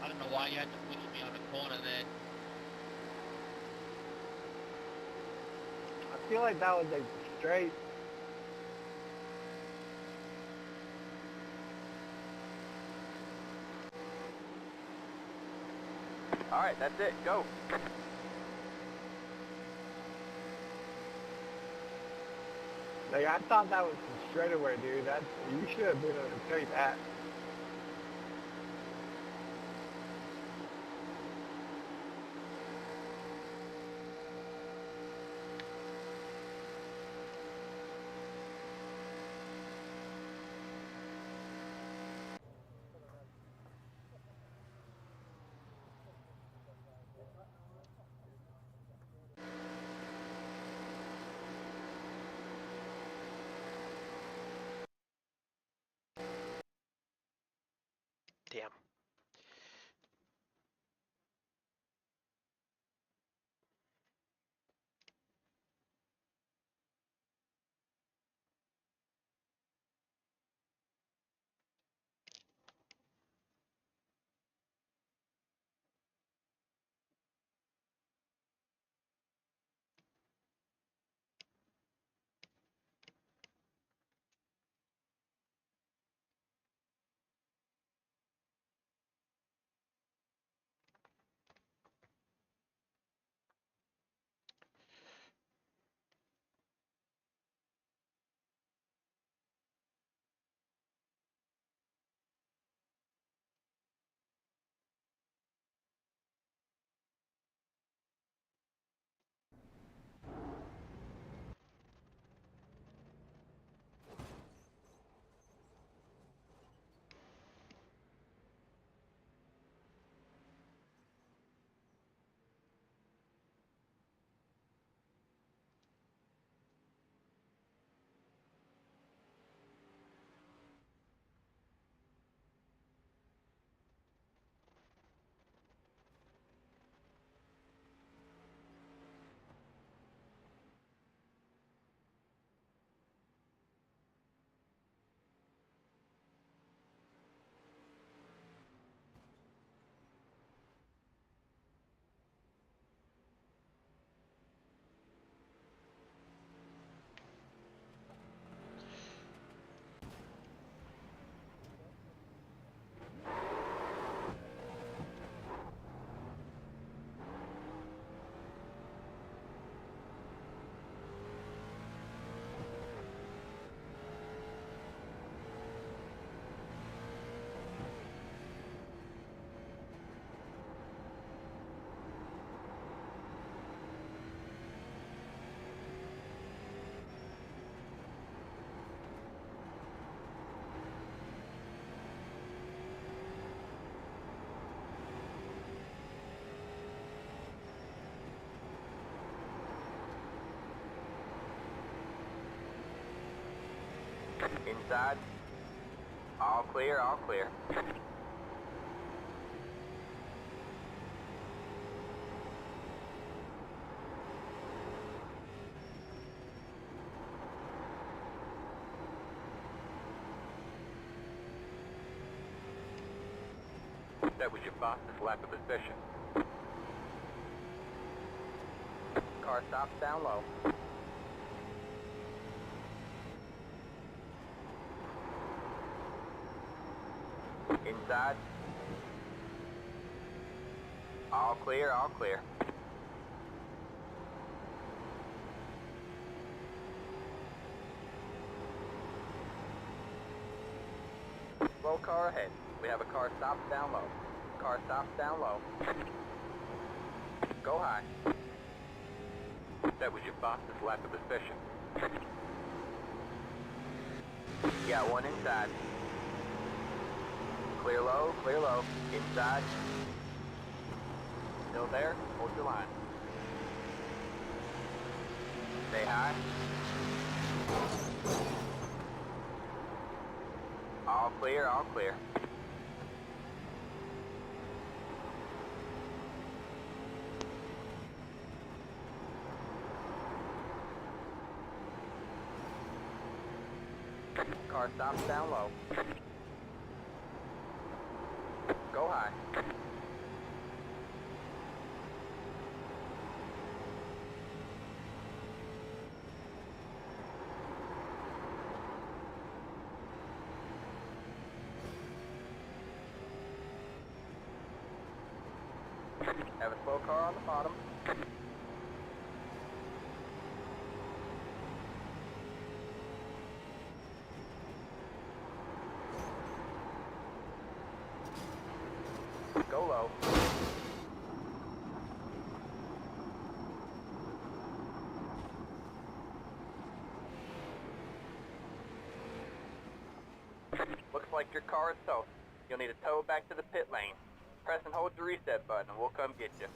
S10: I don't know why you had to push me on the corner there.
S8: I feel like that was a straight.
S5: Alright, that's it. Go.
S8: Like, I thought that was some straightaway, dude. That you should have been able to take that.
S6: Damn.
S5: Inside. All clear, all clear.
S7: That was your fastest lap of the session.
S5: Car stops down low. Inside. All clear, all clear. Slow car ahead. We have a car stops down low. Car stops down low. Go high.
S7: That was your fastest lap of the session.
S5: Got one inside. Clear low, clear low. Inside. Still there? Hold your line. Stay high. All clear, all clear. Car stops down low. Go high. Have a slow car on the bottom. Go low. Looks like your car is toast. You'll need a tow back to the pit lane. Press and hold the reset button and we'll come get you.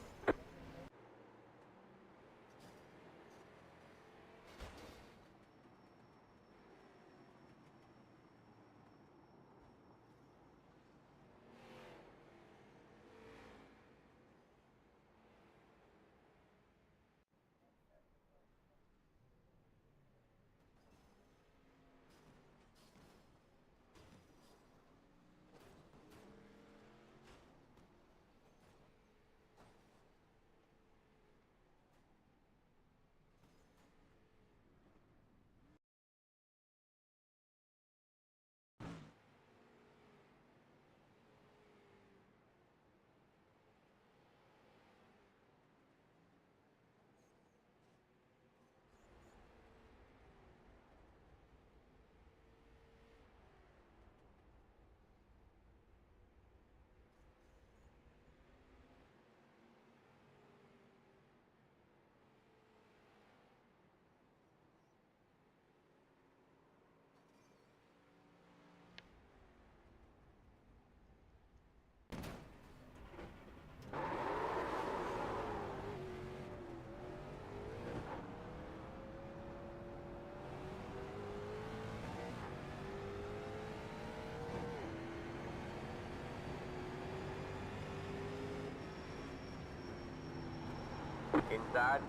S5: Inside.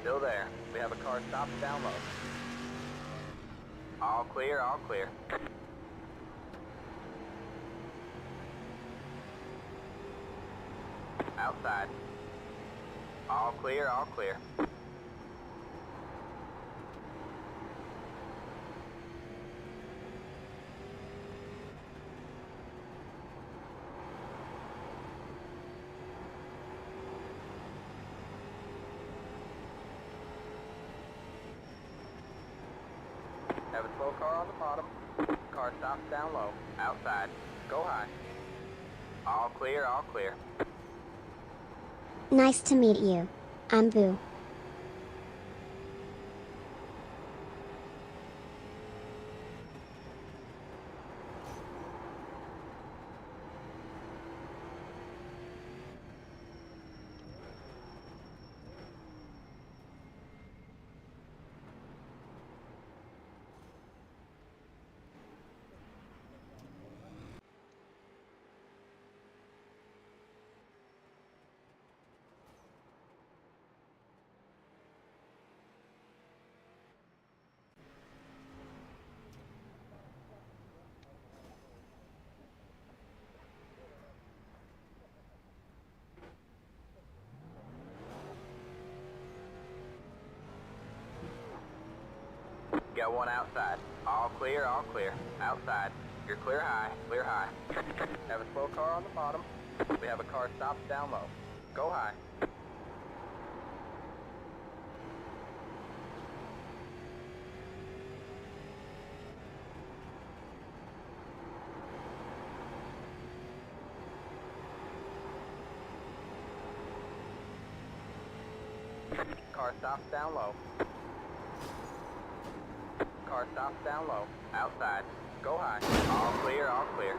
S5: Still there. We have a car stopped down low. All clear, all clear. Outside. All clear, all clear. Have a slow car on the bottom. Car stops down low. Outside. Go high. All clear, all clear.
S4: Nice to meet you. I'm Boo.
S5: got one outside. All clear, all clear. Outside. You're clear high, clear high. Have a slow car on the bottom. We have a car stopped down low. Go high. Car stops down low. Car stops down low. Outside. Go high. All clear, all clear.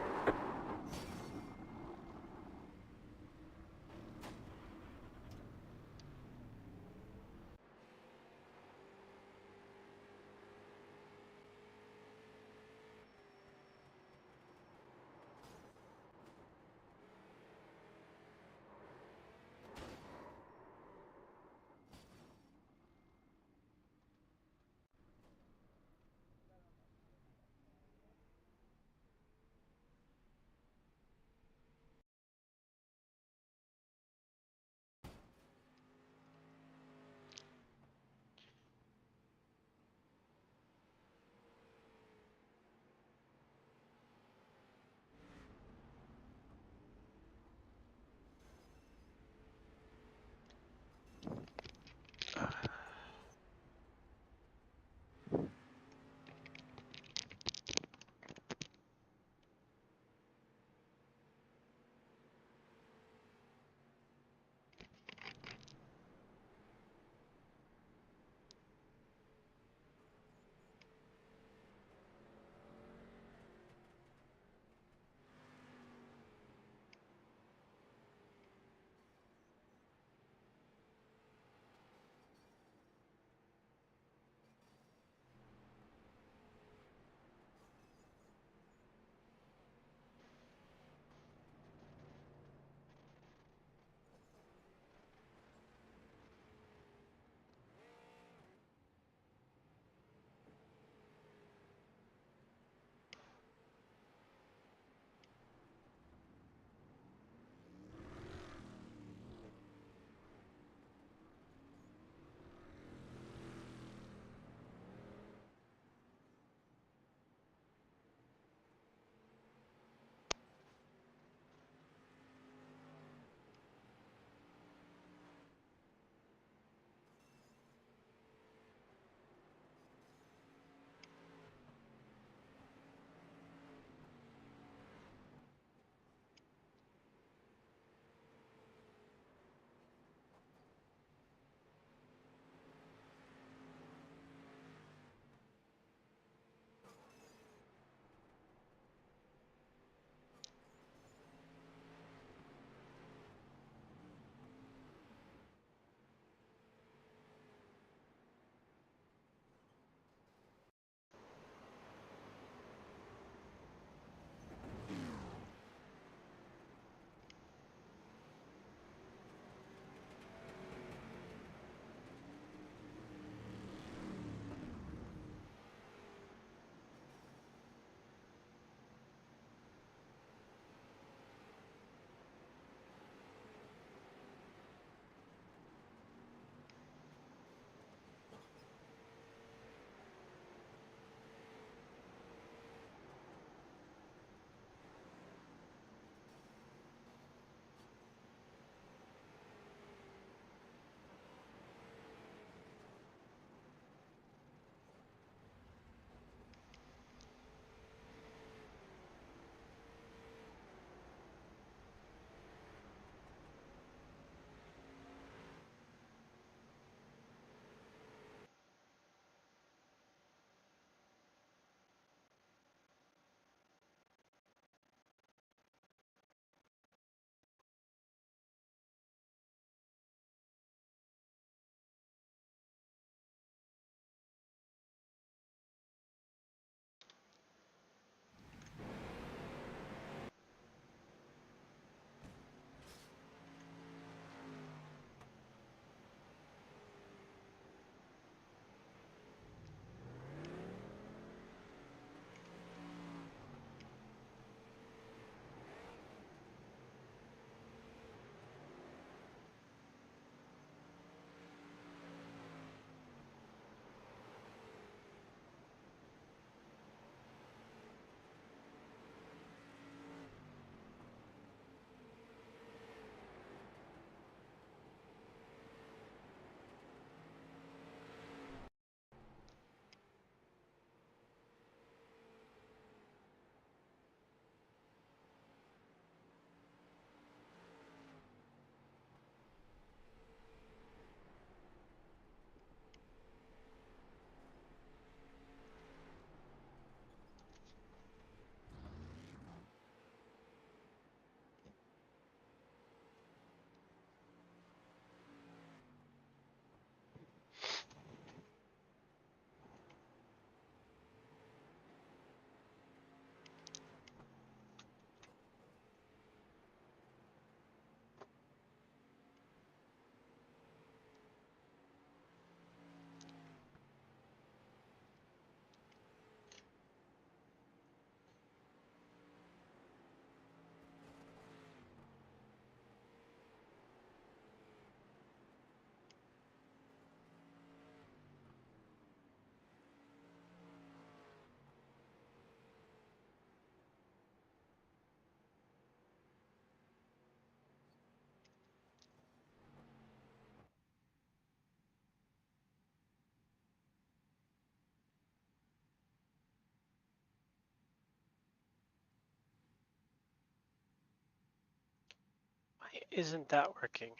S6: isn't that working?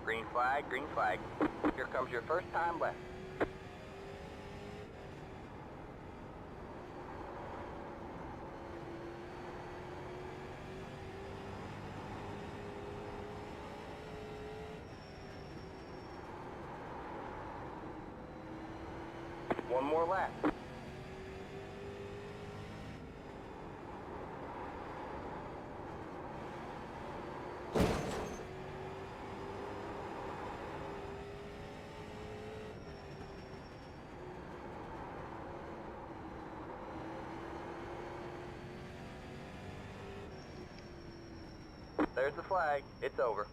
S5: Green flag, green flag. Here comes your first time left. One more lap. There's the flag. It's over.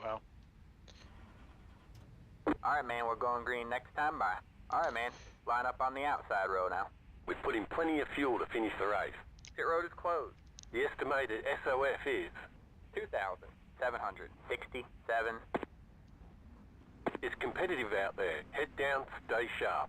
S6: Wow.
S5: Alright, man, we're going green next time by. Alright, man, line up on the outside row now.
S7: We've put in plenty of fuel to finish the race.
S5: Pit road is closed.
S7: The estimated SOF is
S5: 2,767.
S7: it's competitive out there. Head down, stay sharp.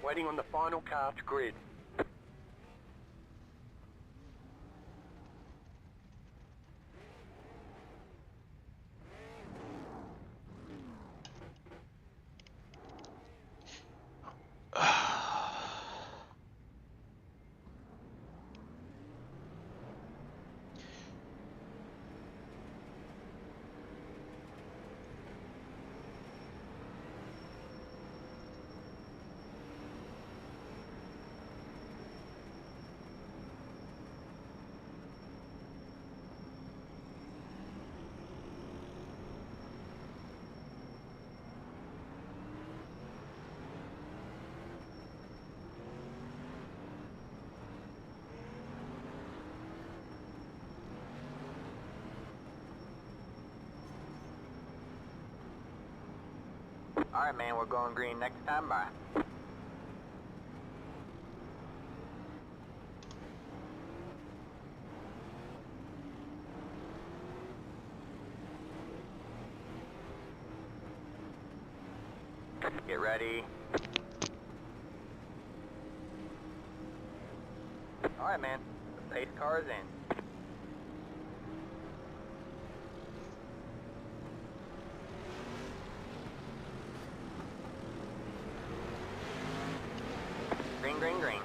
S7: Waiting on the final car to grid.
S5: Alright, man, we're going green next time. Bye. Get ready. Alright, man. The pace car is in. Green, green, green.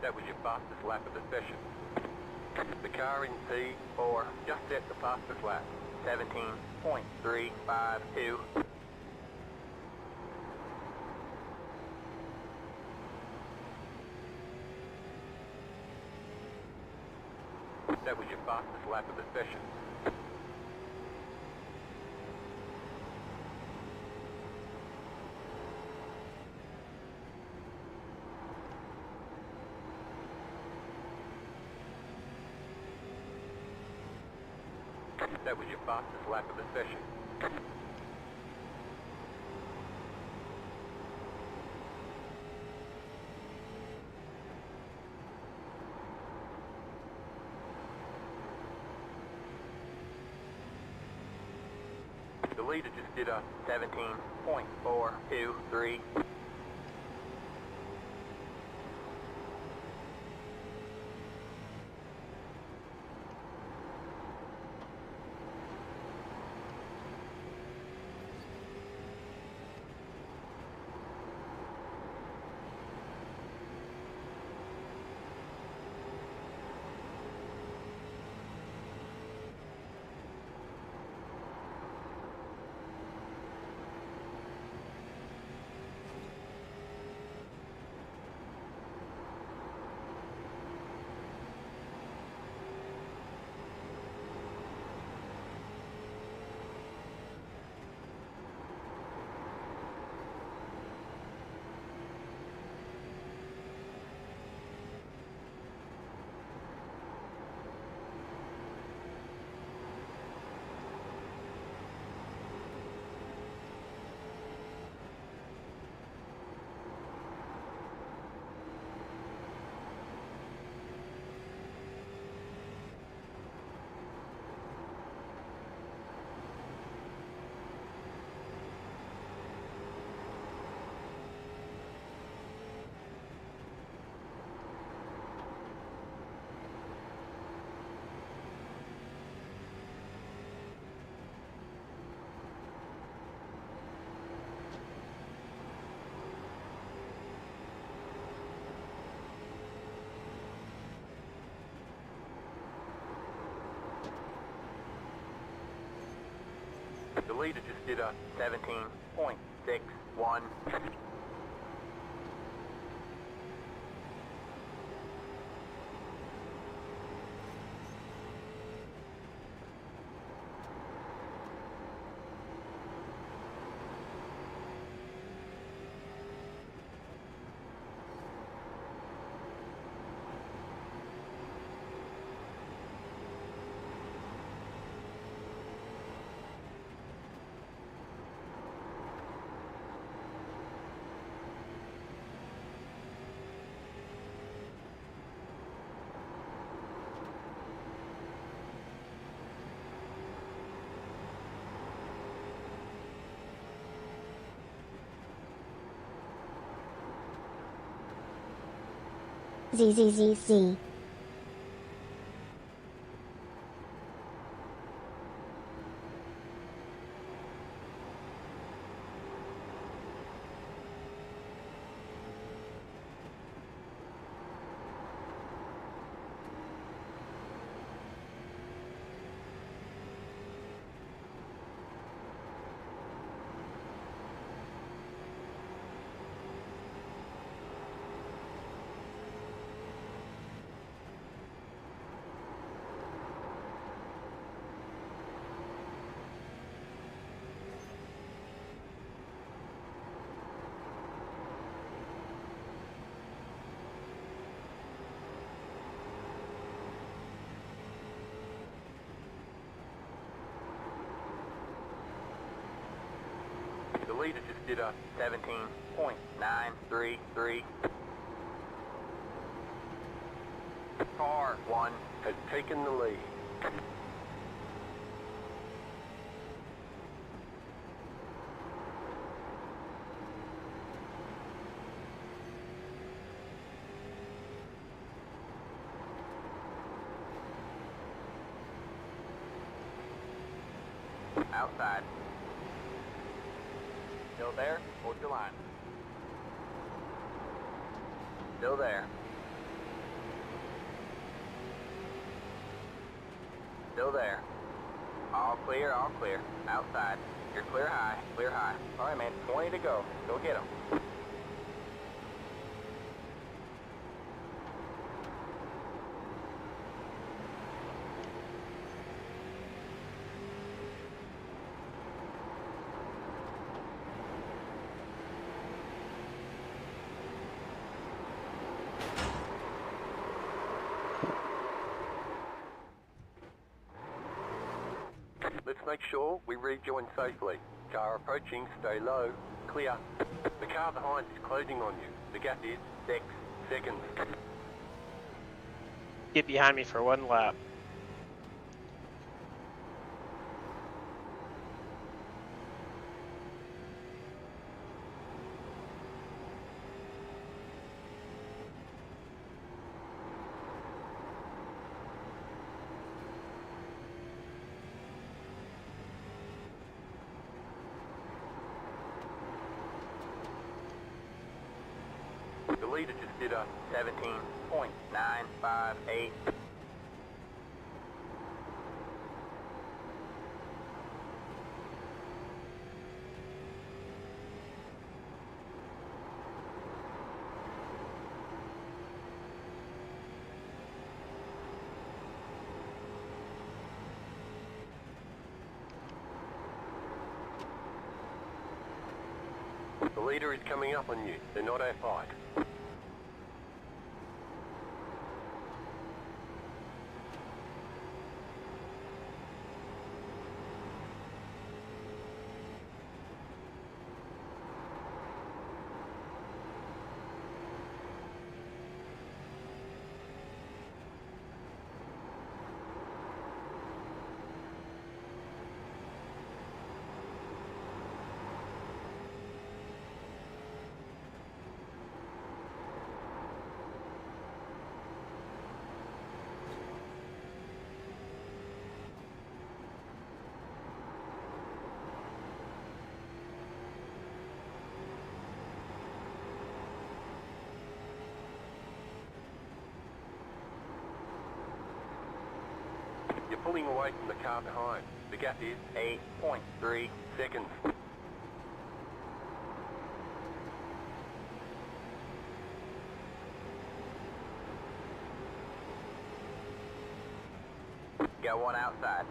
S5: That was your fastest lap of the session. The car in P4 just set the fastest lap. 17.352. That was your fastest lap of the session. That was your fastest lap of the session. The leader just did a 17.423. The leader just did a 17.61.
S4: ZZZZ.
S7: The leader just did a
S5: 17.933. Car 1
S7: has taken the lead.
S5: outside. Still there? Hold your line. Still there. Still there. All clear, all clear. Outside. You're clear high, clear high. All right, man, 20 to go. Go get them.
S7: Let's make sure we rejoin safely. Car approaching, stay low, clear. The car behind is closing on you. The gap is 6 seconds.
S6: Get behind me for one lap.
S7: The leader just did a
S5: 17.958.
S7: The leader is coming up on you. They're not our fight. You're pulling away from the car behind. The gap is
S5: 8.3
S7: seconds.
S5: Got one outside.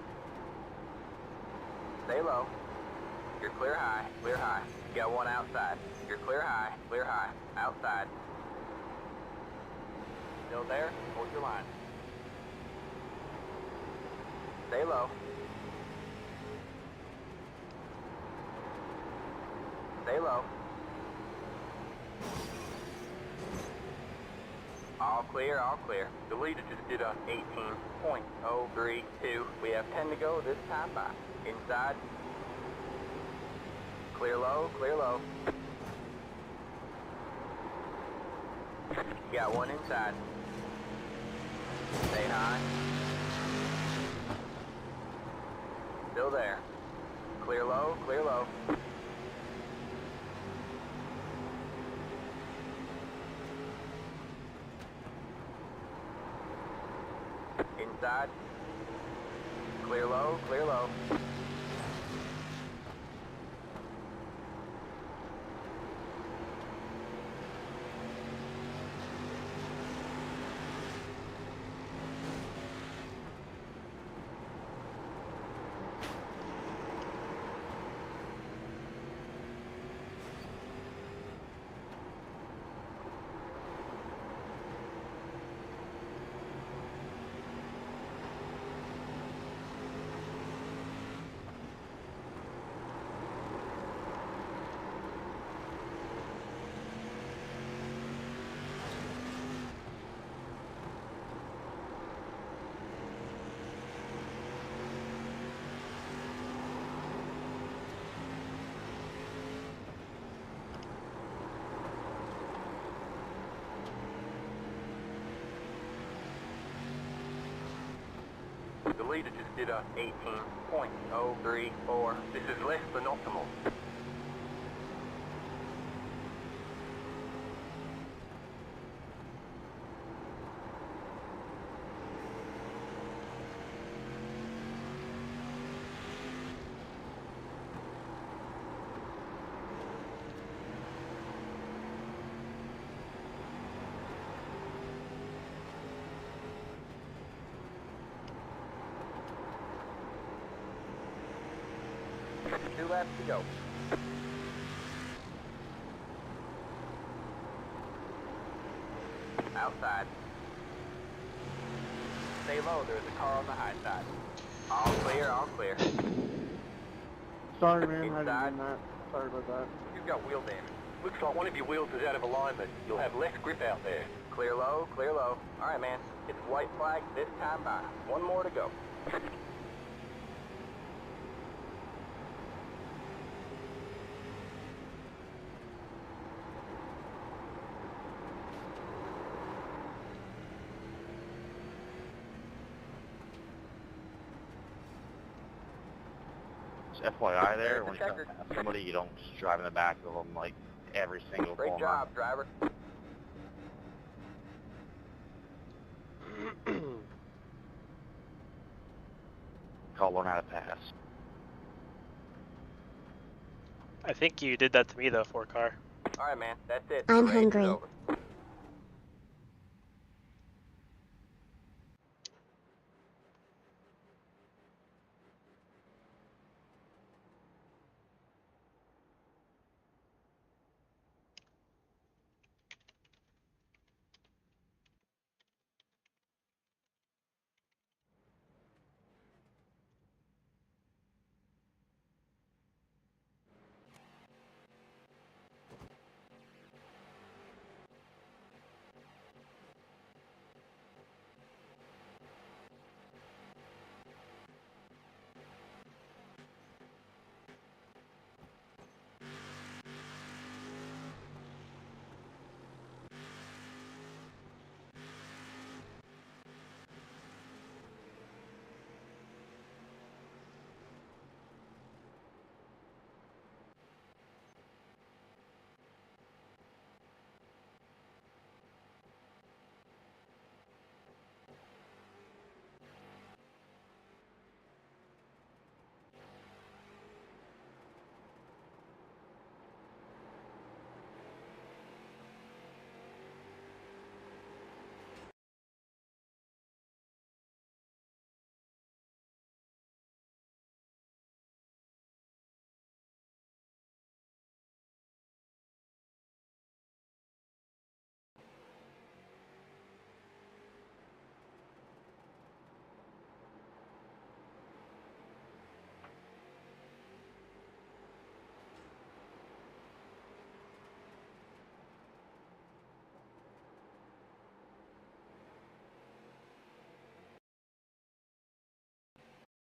S5: Stay low. You're clear high, clear high. Got one outside. You're clear high, outside. Still there? Hold your line. Stay low. Stay low. All clear, all clear.
S7: The leader just did a
S5: 18.032. We have 10 to go this time by. Inside. Clear low, clear low. Got one inside. Stay high. Still there. Clear low, clear low. Inside. Clear low, clear low. The leader just did a 18.034. This is less than optimal. Two laps to go. Outside. Stay low, there's a car on the high side. All clear, all clear.
S8: Sorry, man. I
S5: Inside.
S8: didn't mean that. Sorry about that.
S5: You've got wheel damage.
S7: Looks like one of your wheels is out of alignment. You'll have less grip out there.
S5: Clear low, clear low. Alright, man. It's white flag this time by. One more to go.
S10: Just FYI there, when you come past somebody, you don't just drive in the back of them like every single
S5: Great
S10: corner.
S5: job, driver.
S10: Call learn how to pass.
S6: I think you did that to me though, 4-car.
S5: Alright, man. That's it.
S4: I'm
S5: The race is
S4: hungry.
S5: over.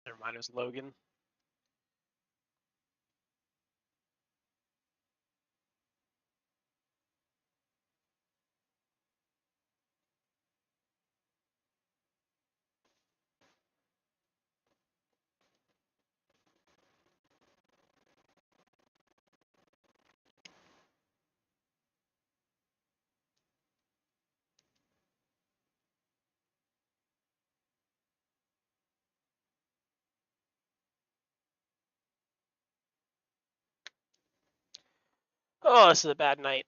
S6: Never mind, it was Logan. Oh, this is a bad night.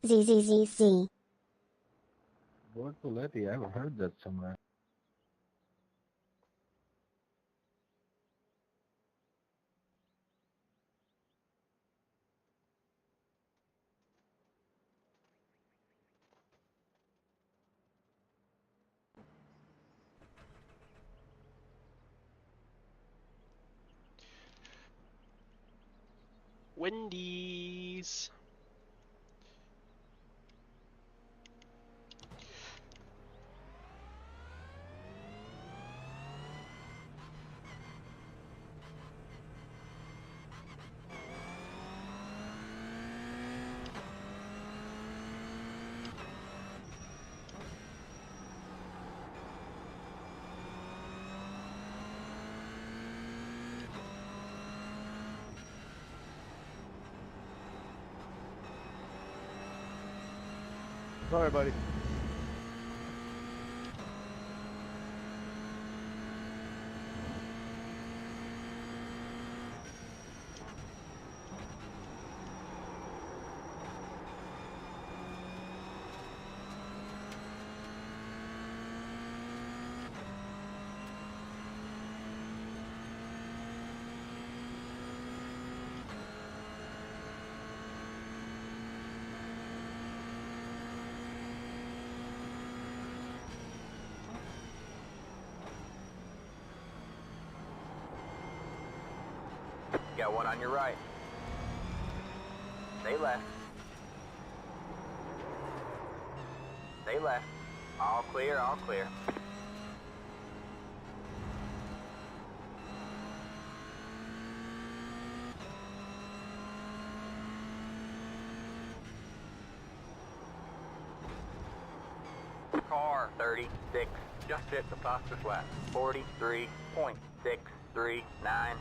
S4: ZZZZ.
S11: Lord Coletti, I haven't heard that somewhere.
S6: Wendy's.
S1: Sorry, buddy.
S5: Got one on your right. Stay left. Stay left. All clear, all clear. Car 36. Just hit the fastest lap. 43.639.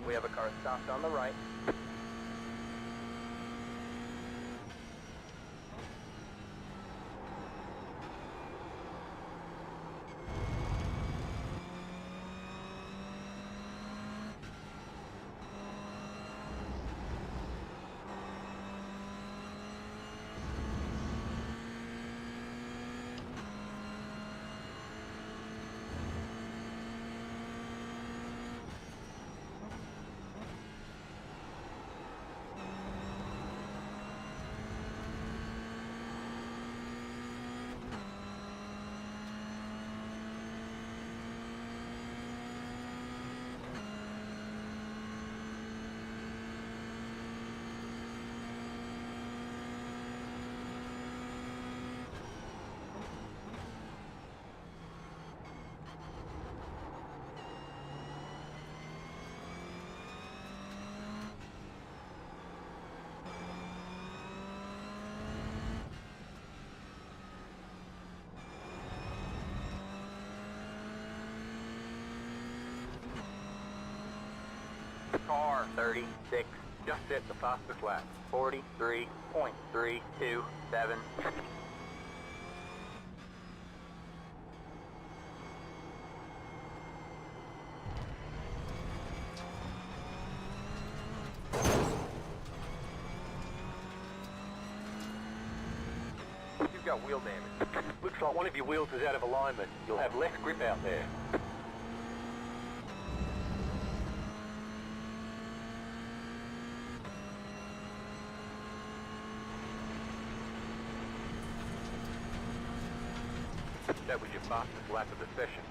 S5: We have a car stopped on the right. Car 36. Just hit the fastest lap. 43.327. You've got wheel damage. Looks like one of your wheels is out of alignment. You'll have less grip out there. That was your fastest lap of the session.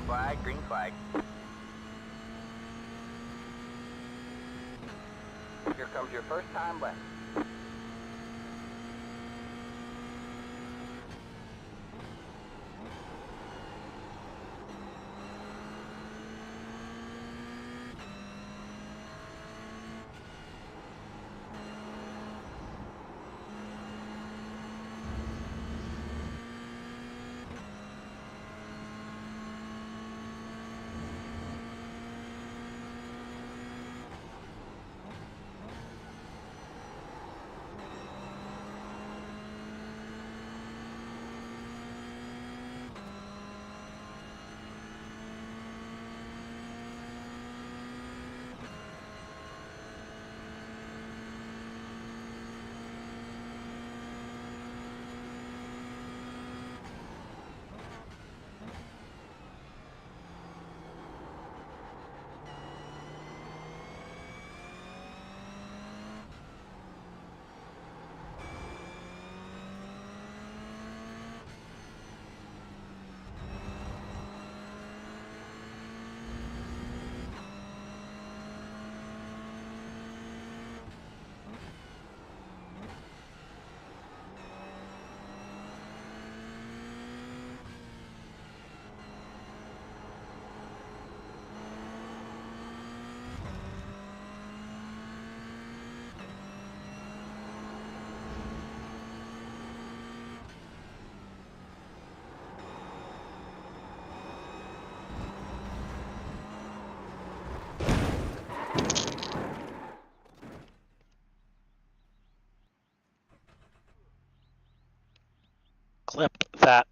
S5: flag, green flag. Here comes your first time left.
S6: Clip that.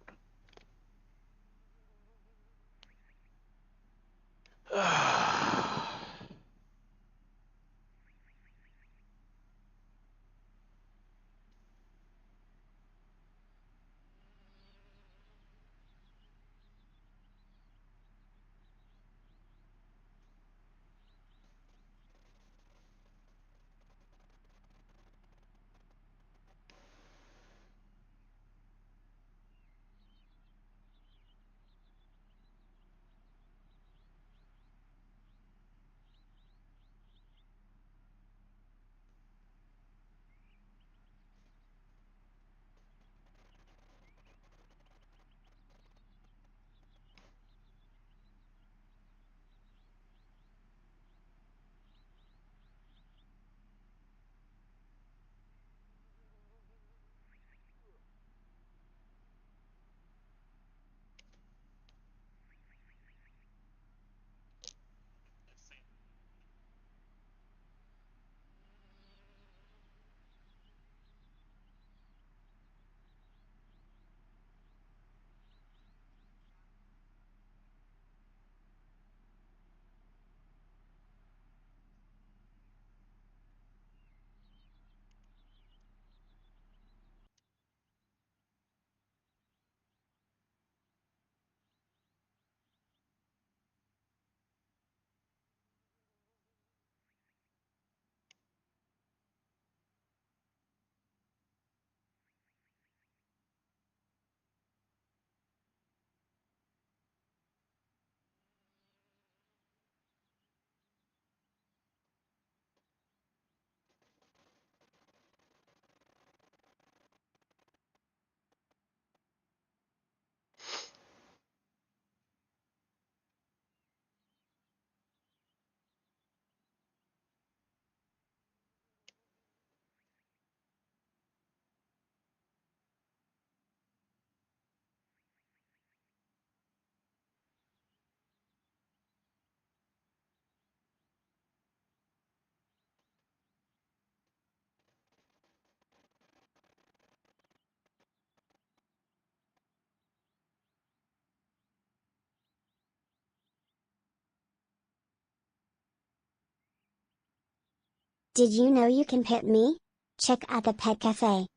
S4: Did you know you can pet me? Check out the Pet Cafe.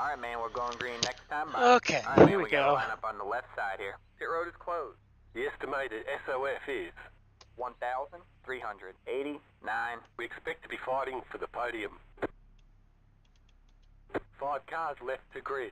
S5: All right, man, we're going green next time by.
S6: Okay,
S5: All right, man,
S6: here we
S5: gotta
S6: go.
S5: line up on the left side here. Pit road is closed.
S7: The estimated SOF is
S5: 1,389.
S7: we expect to be fighting for the podium. 5 cars left to grid.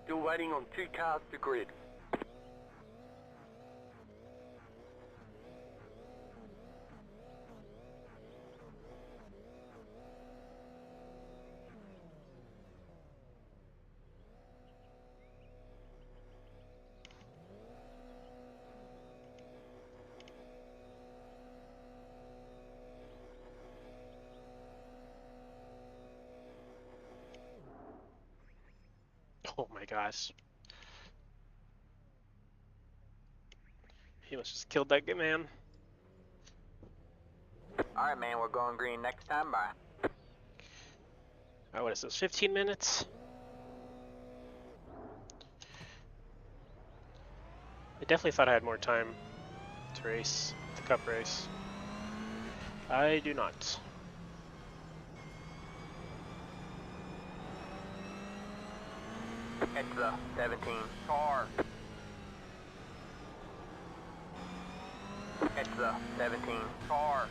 S7: Still waiting on 2 cars to grid.
S6: Oh my gosh. He must just killed that good man.
S5: All right, man, we're going green next time by.
S6: Oh, what is this, 15 minutes? I definitely thought I had more time to race the cup race. I do not.
S5: Catch the 17 car. Catch the 17 car.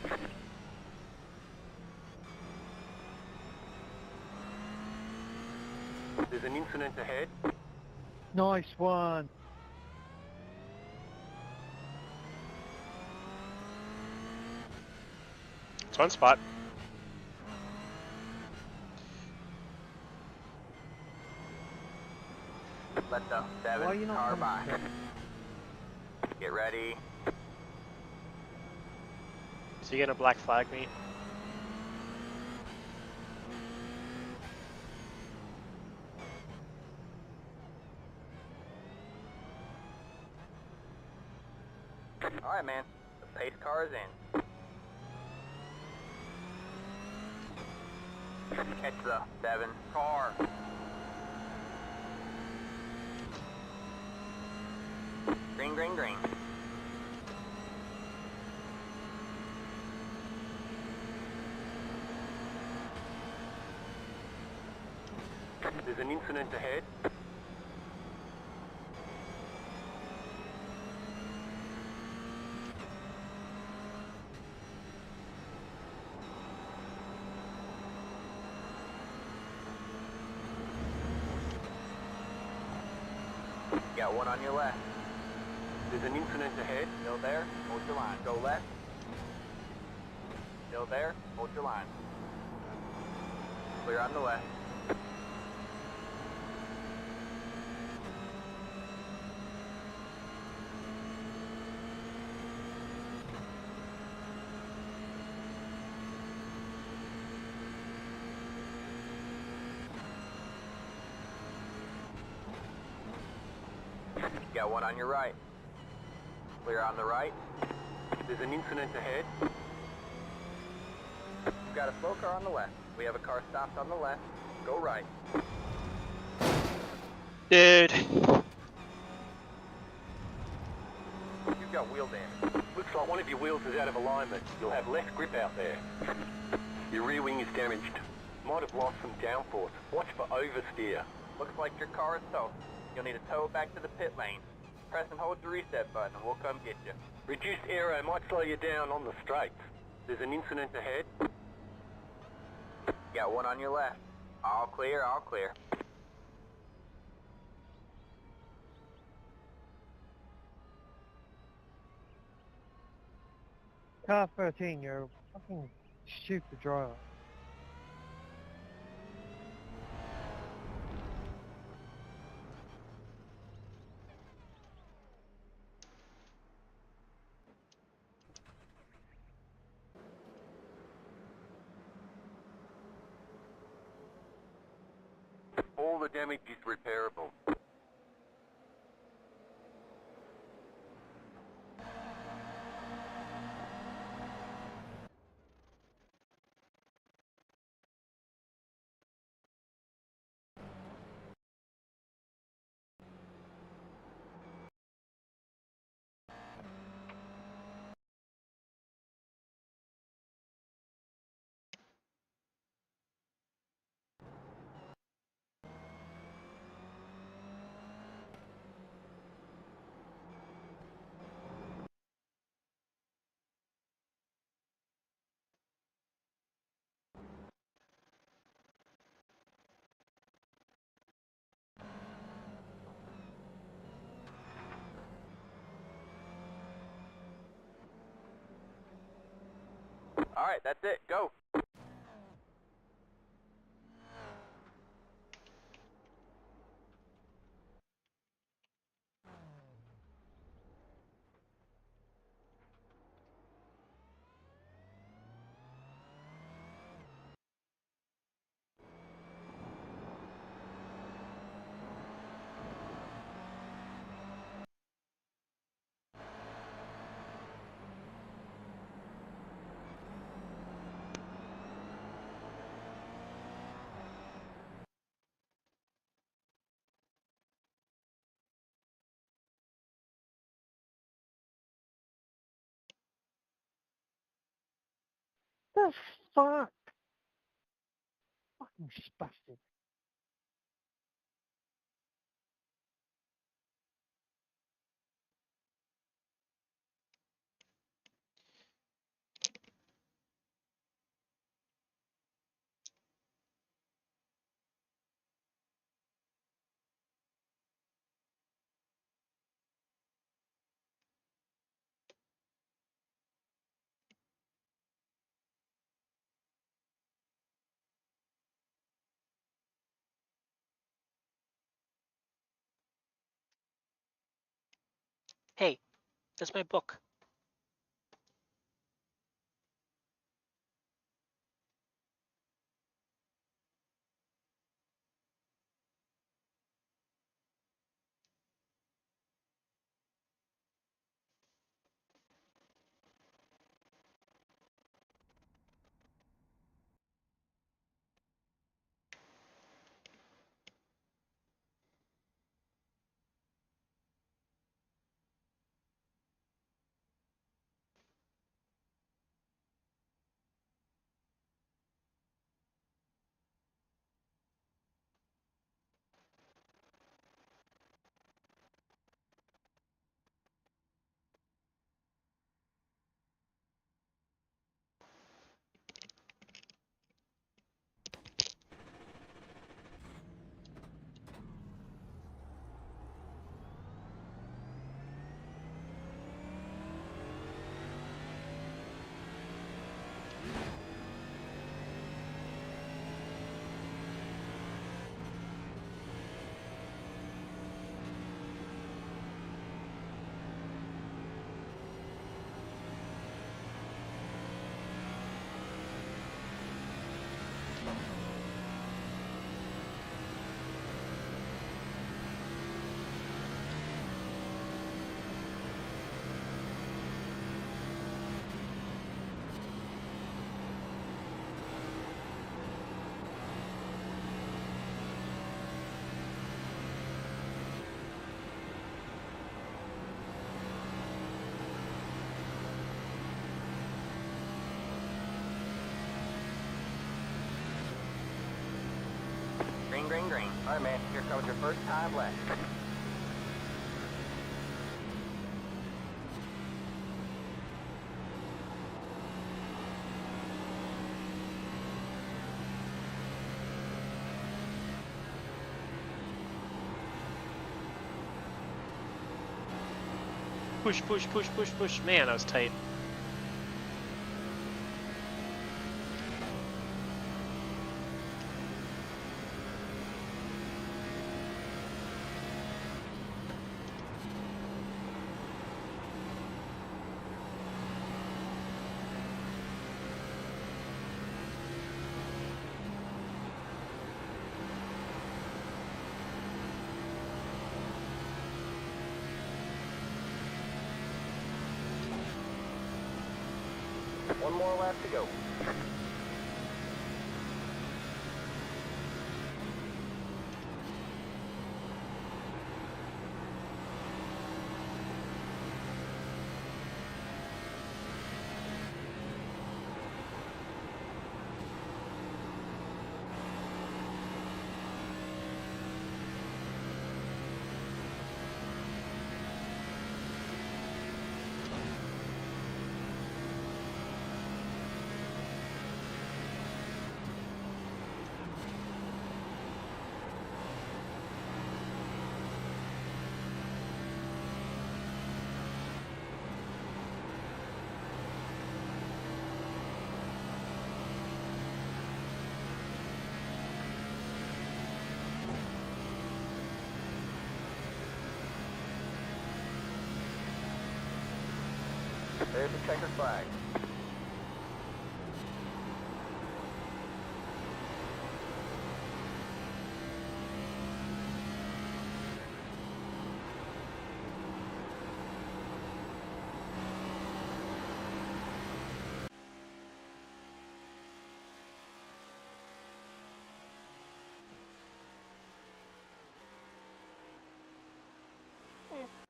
S7: There's an incident ahead.
S11: Nice one.
S6: It's one spot.
S5: Let the 7 car by. Get ready.
S6: So you gonna black flag me?
S5: All right, man. The pace car is in. Catch the 7 car. Green, green, green.
S7: There's an incident ahead.
S5: Got one on your left.
S7: There's an incident ahead.
S5: Still there? Hold your line. Go left. Still there? Hold your line. Clear on the left. Got one on your right. Clear on the right.
S7: There's an incident ahead.
S5: We've got a slow car on the left. We have a car stopped on the left. Go right.
S6: Dude.
S5: You've got wheel damage.
S7: Looks like one of your wheels is out of alignment. You'll have less grip out there. Your rear wing is damaged. Might have lost some downforce. Watch for oversteer.
S5: Looks like your car is toast. You'll need to tow it back to the pit lane. Press and hold the reset button and we'll come get you.
S7: Reduced aero might slow you down on the straights. There's an incident ahead.
S5: Got one on your left. All clear, all clear.
S8: Car 13, you're a fucking stupid driver.
S7: All the damage is repairable. Alright, that's it. Go.
S8: The fuck? Fucking spastic.
S6: Hey, that's my book.
S5: Green, green, green. Alright, man. Here comes your first time left.
S6: Push, push, push, push, push. Man, that was tight.
S5: One more lap to go. There's the checkered flag.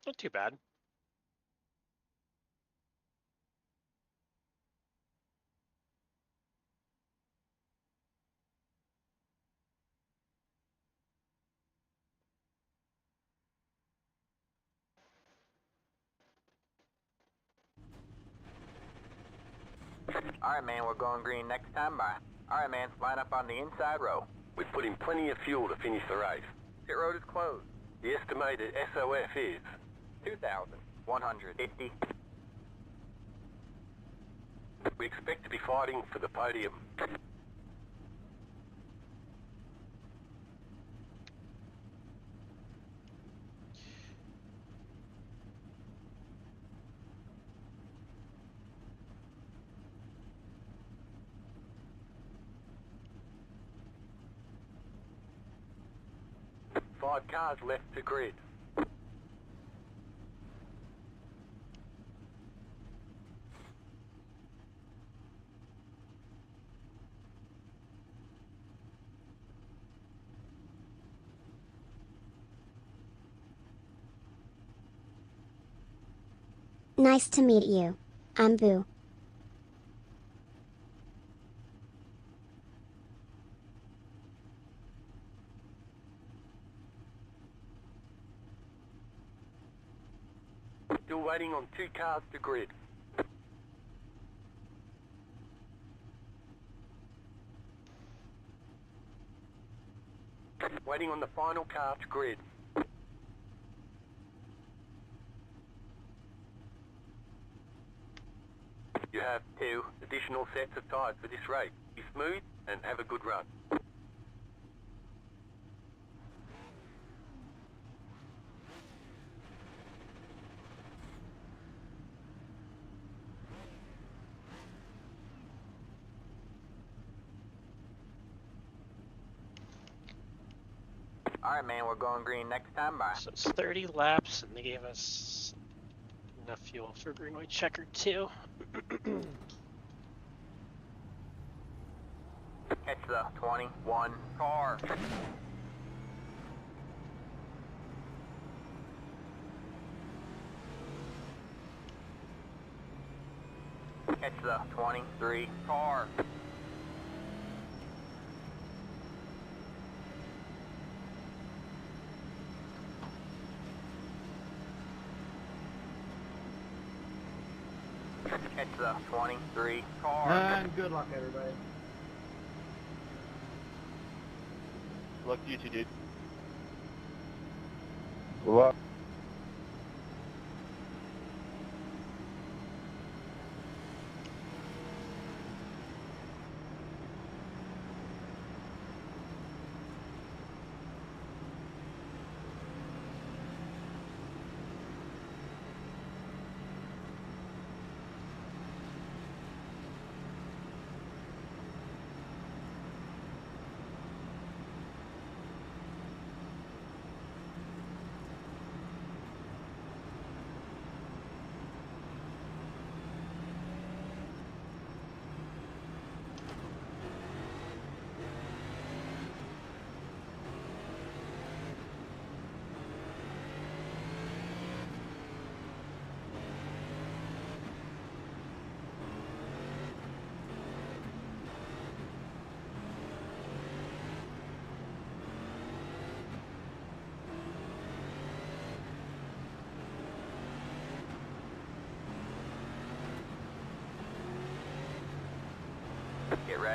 S6: Not too bad.
S5: Alright, man, we're going green next time by. Alright, man, line up on the inside row.
S7: We've put in plenty of fuel to finish the race.
S5: Pit road is closed.
S7: The estimated SOF is
S5: 2,150.
S7: we expect to be fighting for the podium. Five cars left to grid.
S4: Nice to meet you. I'm Boo.
S7: Still waiting on two cars to grid. Waiting on the final car to grid. You have two additional sets of tyres for this race. Be smooth and have a good run.
S5: Alright, man, we're going green next time by.
S6: So it's 30 laps, and they gave us enough fuel for Greenway Checker 2.
S5: Catch the 21 car. Catch the 23 car. Catch the 23 car.
S8: And good luck, everybody.
S10: Look, you two, dude.
S9: Well,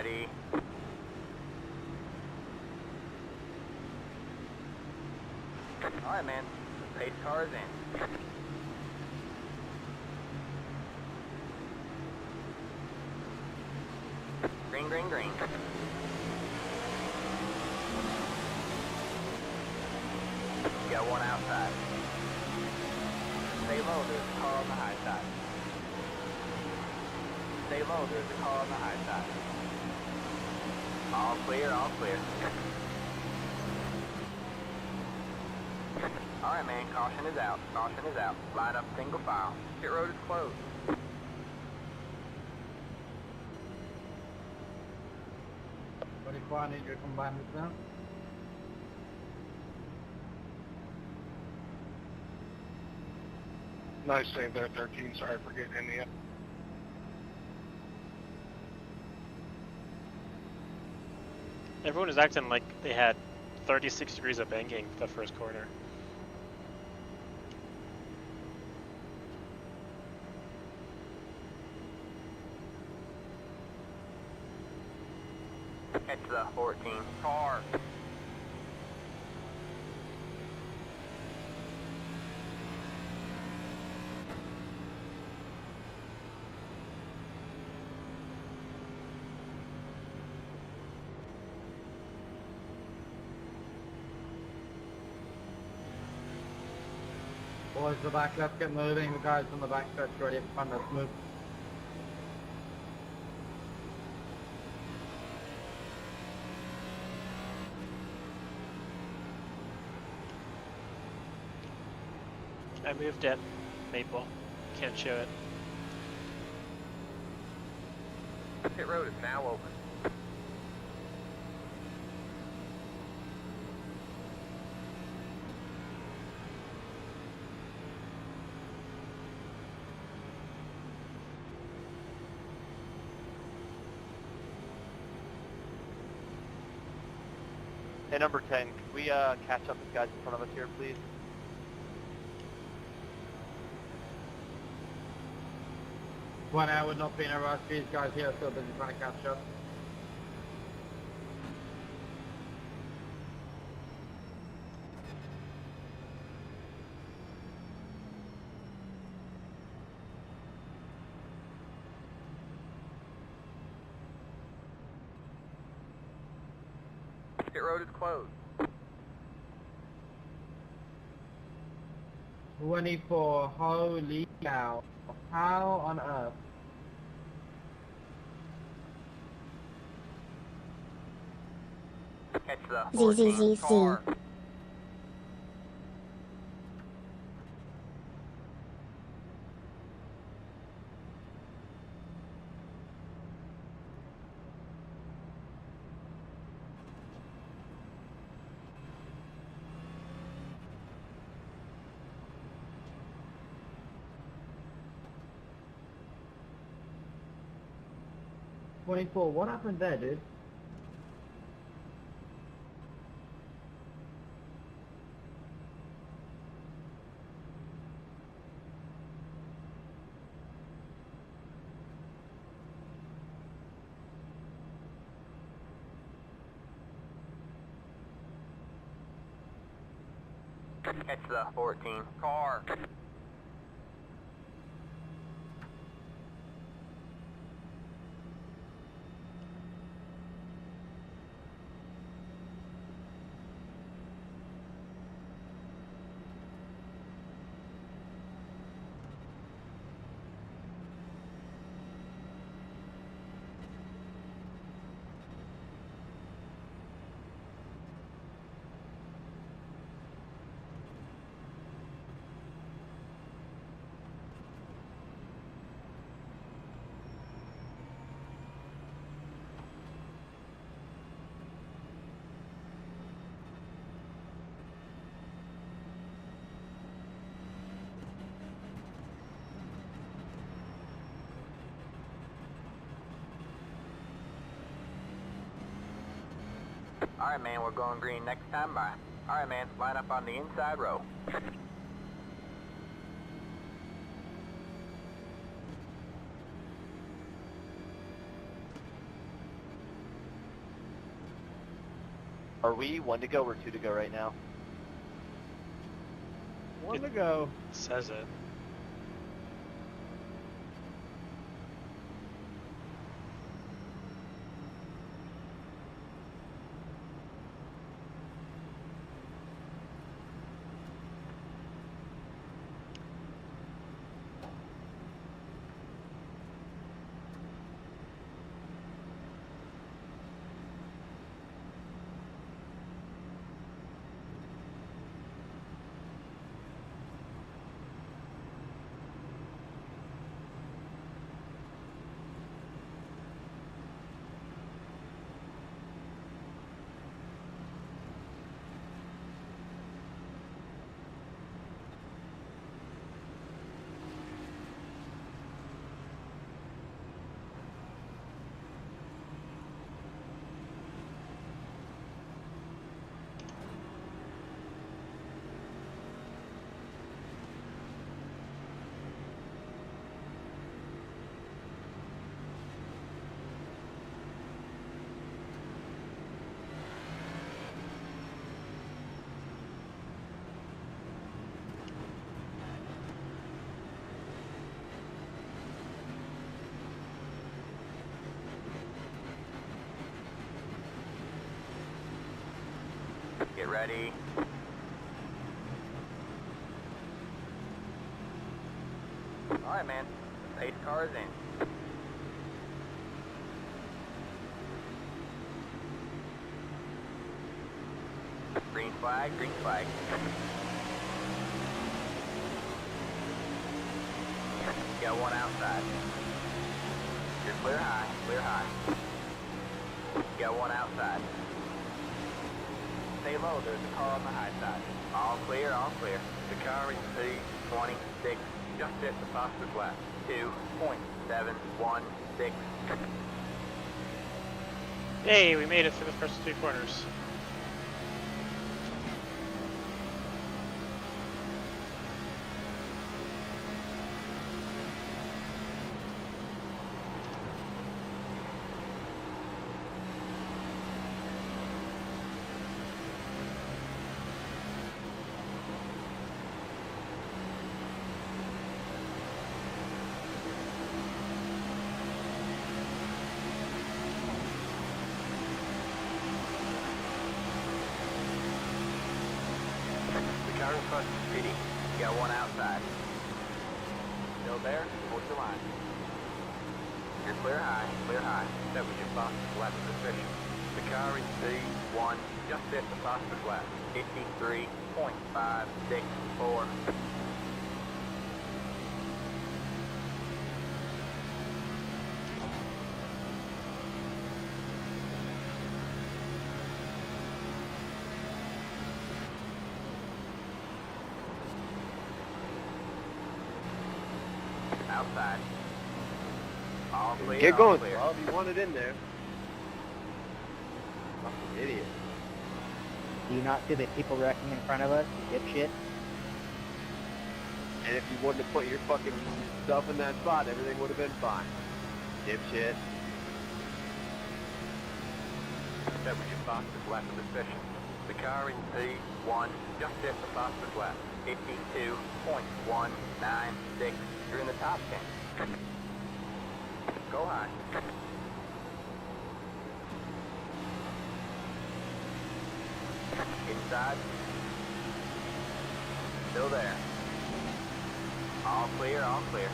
S5: Ready. Alright, man. Pace car is in. Green, green, green. You got one outside. Stay low, there's a car on the high side. Stay low, there's a car on the high side. All clear, all clear. Alright, man, caution is out. Caution is out. Line up single file. Pit road is closed.
S11: I need you to combine this now.
S12: Nice save there, 13. Sorry for getting in the.
S6: Everyone was acting like they had 36 degrees of banking the first corner.
S5: Catch the 14 car.
S11: Boys, the back, let's get moving. The guys on the back stretch ready up front, let's move.
S6: I moved at Maple. Can't show it.
S5: Pit road is now open.
S10: Hey, number 10, can we catch up with guys in front of us here, please?
S11: One hour would not be in a rush. These guys here are still busy trying to catch up.
S5: Pit road is closed.
S11: 24, holy cow. How on earth?
S5: Catch the 14 car.
S11: What happened there, dude?
S5: Catch the 14 car. Alright, man, we're going green next time by. Alright, man, line up on the inside row.
S10: Are we 1 to go or 2 to go right now?
S8: 1 to go.
S6: Says it.
S5: Get ready. Alright, man. Pace car is in. Green flag, green flag. Got one outside. You're clear high, clear high. Got one outside. Stay low, there's a car on the high side. All clear, all clear.
S7: The car in
S5: P26, just hit the fastest lap. 2.716.
S6: Hey, we made it through the first 3 corners.
S5: The car in front is speedy. Got one outside. Still there? Towards the line. You're clear high, clear high. That was your fastest lap of the session. The car in C1 just hit the fastest lap. 53.564. Outside. All clear.
S8: Get
S5: all
S8: going,
S5: clear.
S8: Bob. You want it in there. Fucking idiot.
S13: Do you not see the people wrecking in front of us, you dipshit?
S8: And if you wouldn't have put your fucking stuff in that spot, everything would have been fine. Dipshit.
S7: That was your fastest lap of the session. The car in P1 just hit the fastest lap.
S5: 52.196. You're in the top 10. Go high. Inside. Still there. All clear, all clear.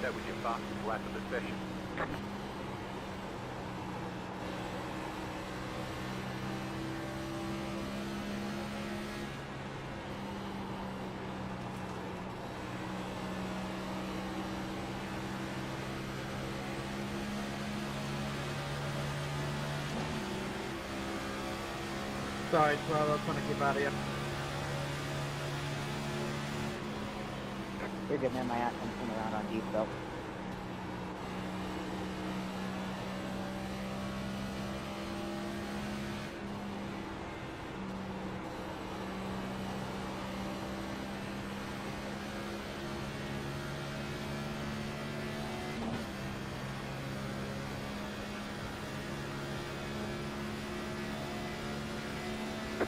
S7: That was your fastest lap of the session.
S11: Sorry, 12, I was trying to keep out of you.
S13: You're good, man. My ass comes coming around on deep belt.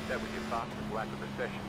S7: That was your boxer's lack of recession.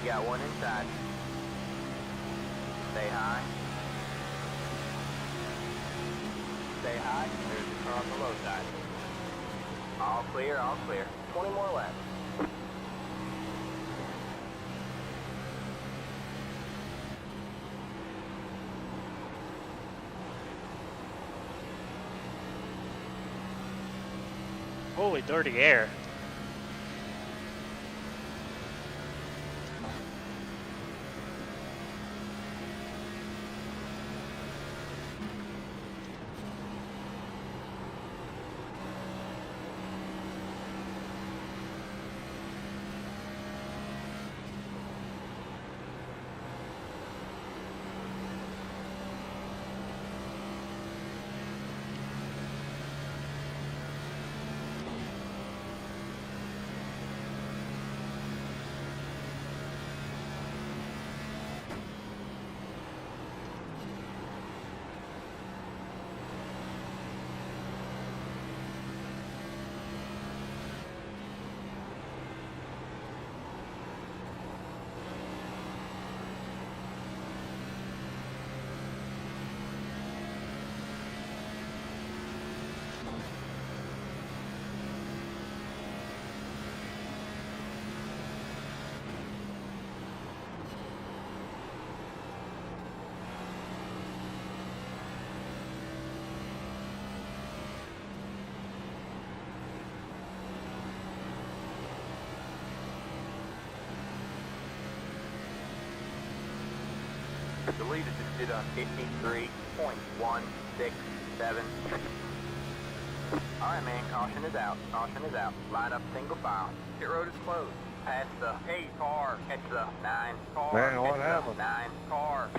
S5: You got one inside. Stay high. Stay high. There's the car on the low side. All clear, all clear. 20 more laps.
S6: Holy dirty air.
S5: The lead is listed on 53.167. Alright, man, caution is out. Caution is out. Line up single file. Pit road is closed. Pass the 8 car. Catch the 9 car.
S9: Man, what
S5: Catch the
S9: happened?
S5: 9 car.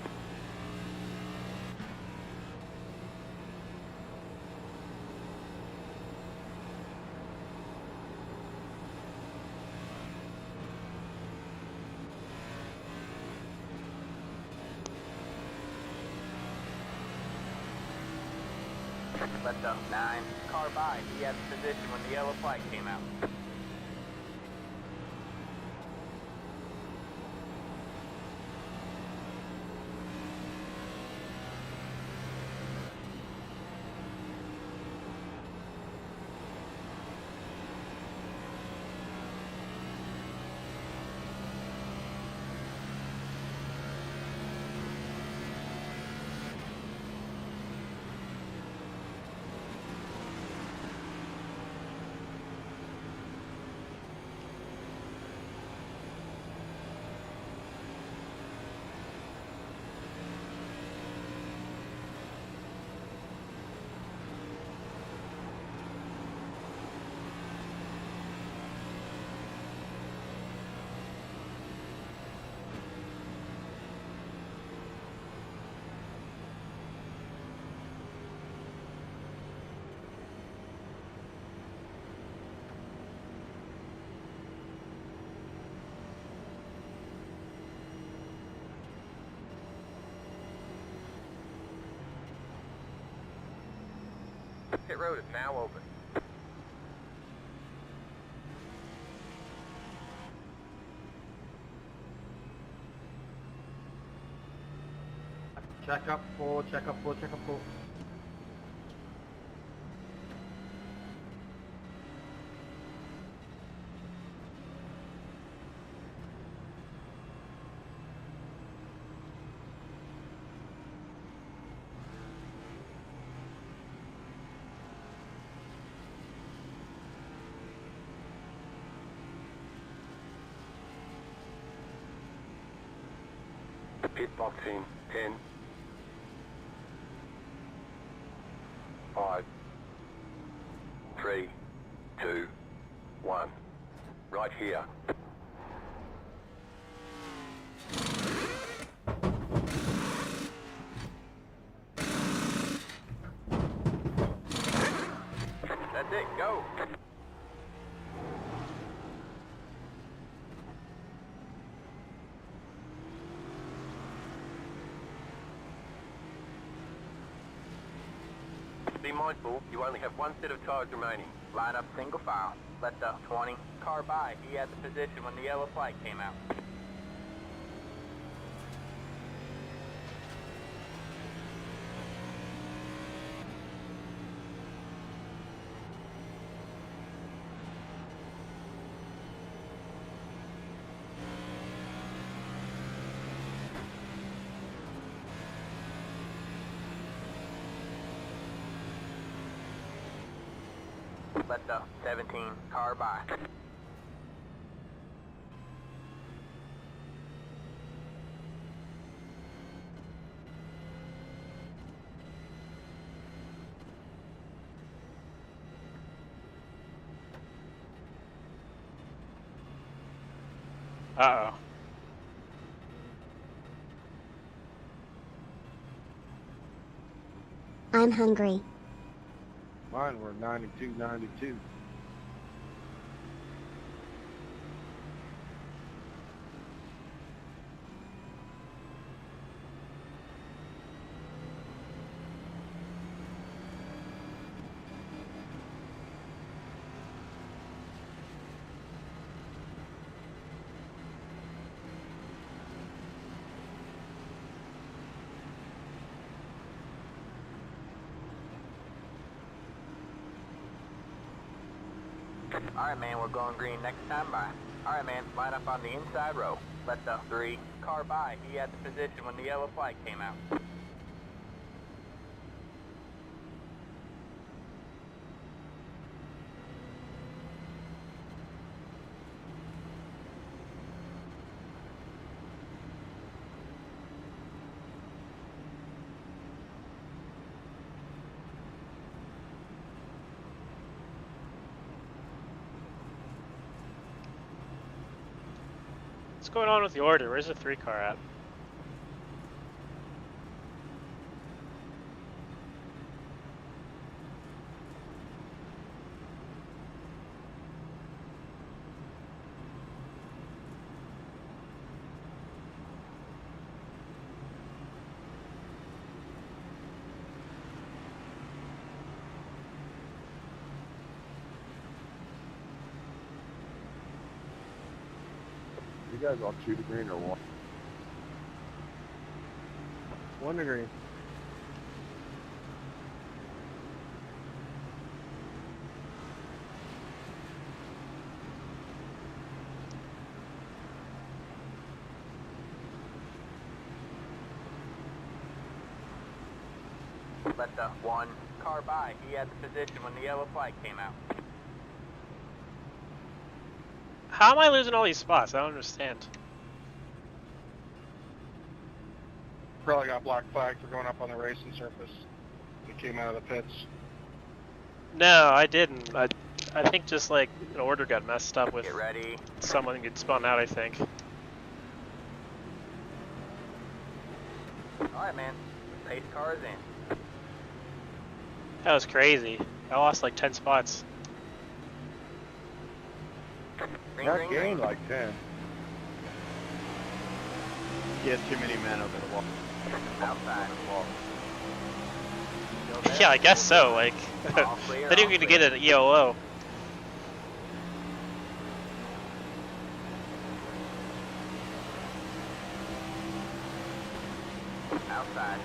S5: Let the 9 car by. He had the position when the yellow flag came out. Pit road is now open.
S11: Check up full, check up full, check up full.
S7: Pit box in 10, 5, 3, 2, 1. Right here.
S5: That's it, go. Be mindful, you only have one set of tires remaining. Line up single file. Let the 20 car by. He had the position when the yellow flag came out. Let the 17 car by.
S6: Uh-oh.
S4: I'm hungry.
S12: Mine were 92.92.
S5: Alright man, we're going green next time by. Alright man, line up on the inside row. Let the 3 car by. He had the position when the yellow flag came out.
S6: What's going on with the order? Where's the 3 car at?
S9: You guys all 2 to green or 1?
S12: 1 to green.
S5: Let the 1 car by. He had the position when the yellow flag came out.
S6: How am I losing all these spots? I don't understand.
S12: Probably got black flag for going up on the racing surface. He came out of the pits.
S6: No, I didn't. I think just like an order got messed up with
S5: Get ready.
S6: someone get spun out, I think.
S5: Alright man, pace car is in.
S6: That was crazy. I lost like 10 spots.
S5: Green,
S9: Not
S5: green,
S9: gained
S5: green.
S9: like 10.
S10: He has too many men over the wall.
S5: Outside.
S10: Wall.
S5: Still
S6: Yeah, I guess so. Like,
S5: All clear,
S6: then you're
S5: all
S6: gonna
S5: clear.
S6: get an EOO.
S5: Outside.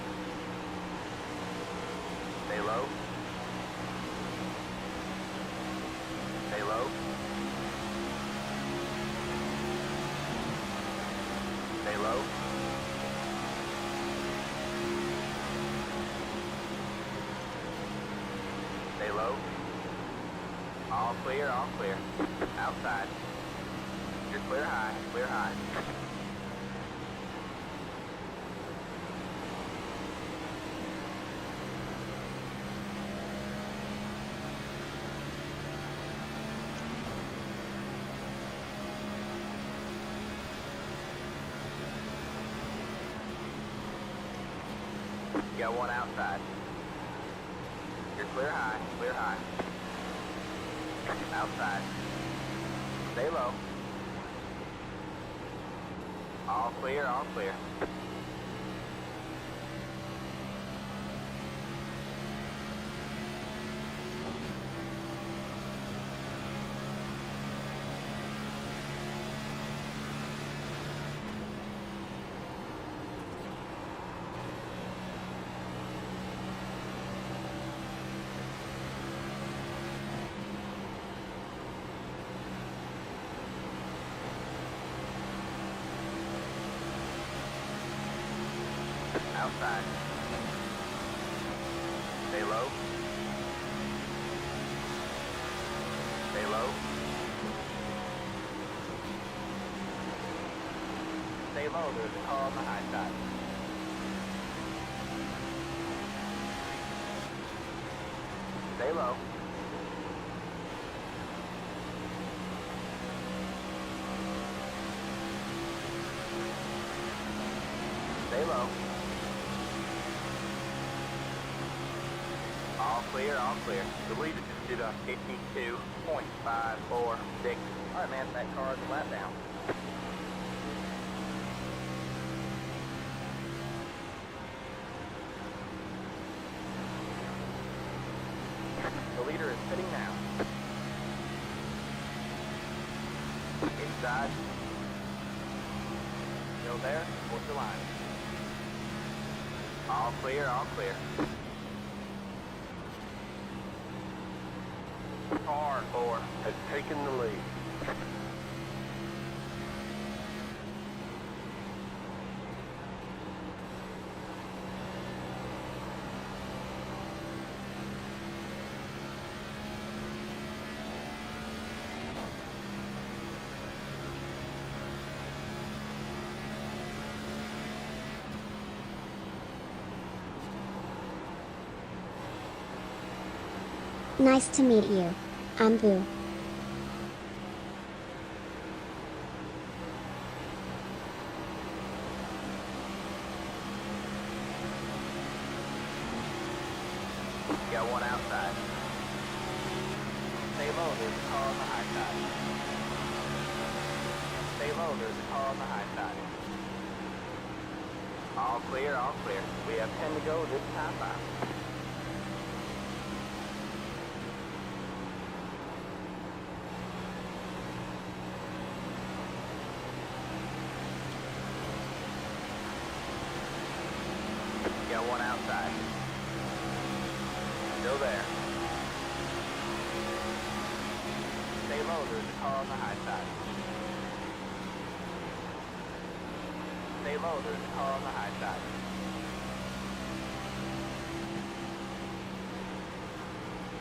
S5: Stay low. Stay low. Stay low. Stay low. All clear, all clear. Outside. You're clear high, clear high. You got one outside. You're clear high, clear high. Outside. Stay low. All clear, all clear. Outside. Stay low. Stay low. Stay low, there's a car on the high side. Stay low. Stay low. All clear, all clear. The leader just did a 52.546. Alright man, that car is a lap down. The leader is sitting now. Inside. Still there, towards the line. All clear, all clear. Car 4 has taken the lead.
S4: Nice to meet you. I'm Boo.
S5: Got one outside. Stay low, there's a car on the high side. Stay low, there's a car on the high side. All clear, all clear. We have 10 to go this time by. Got one outside. Still there. Stay low, there's a car on the high side. Stay low, there's a car on the high side.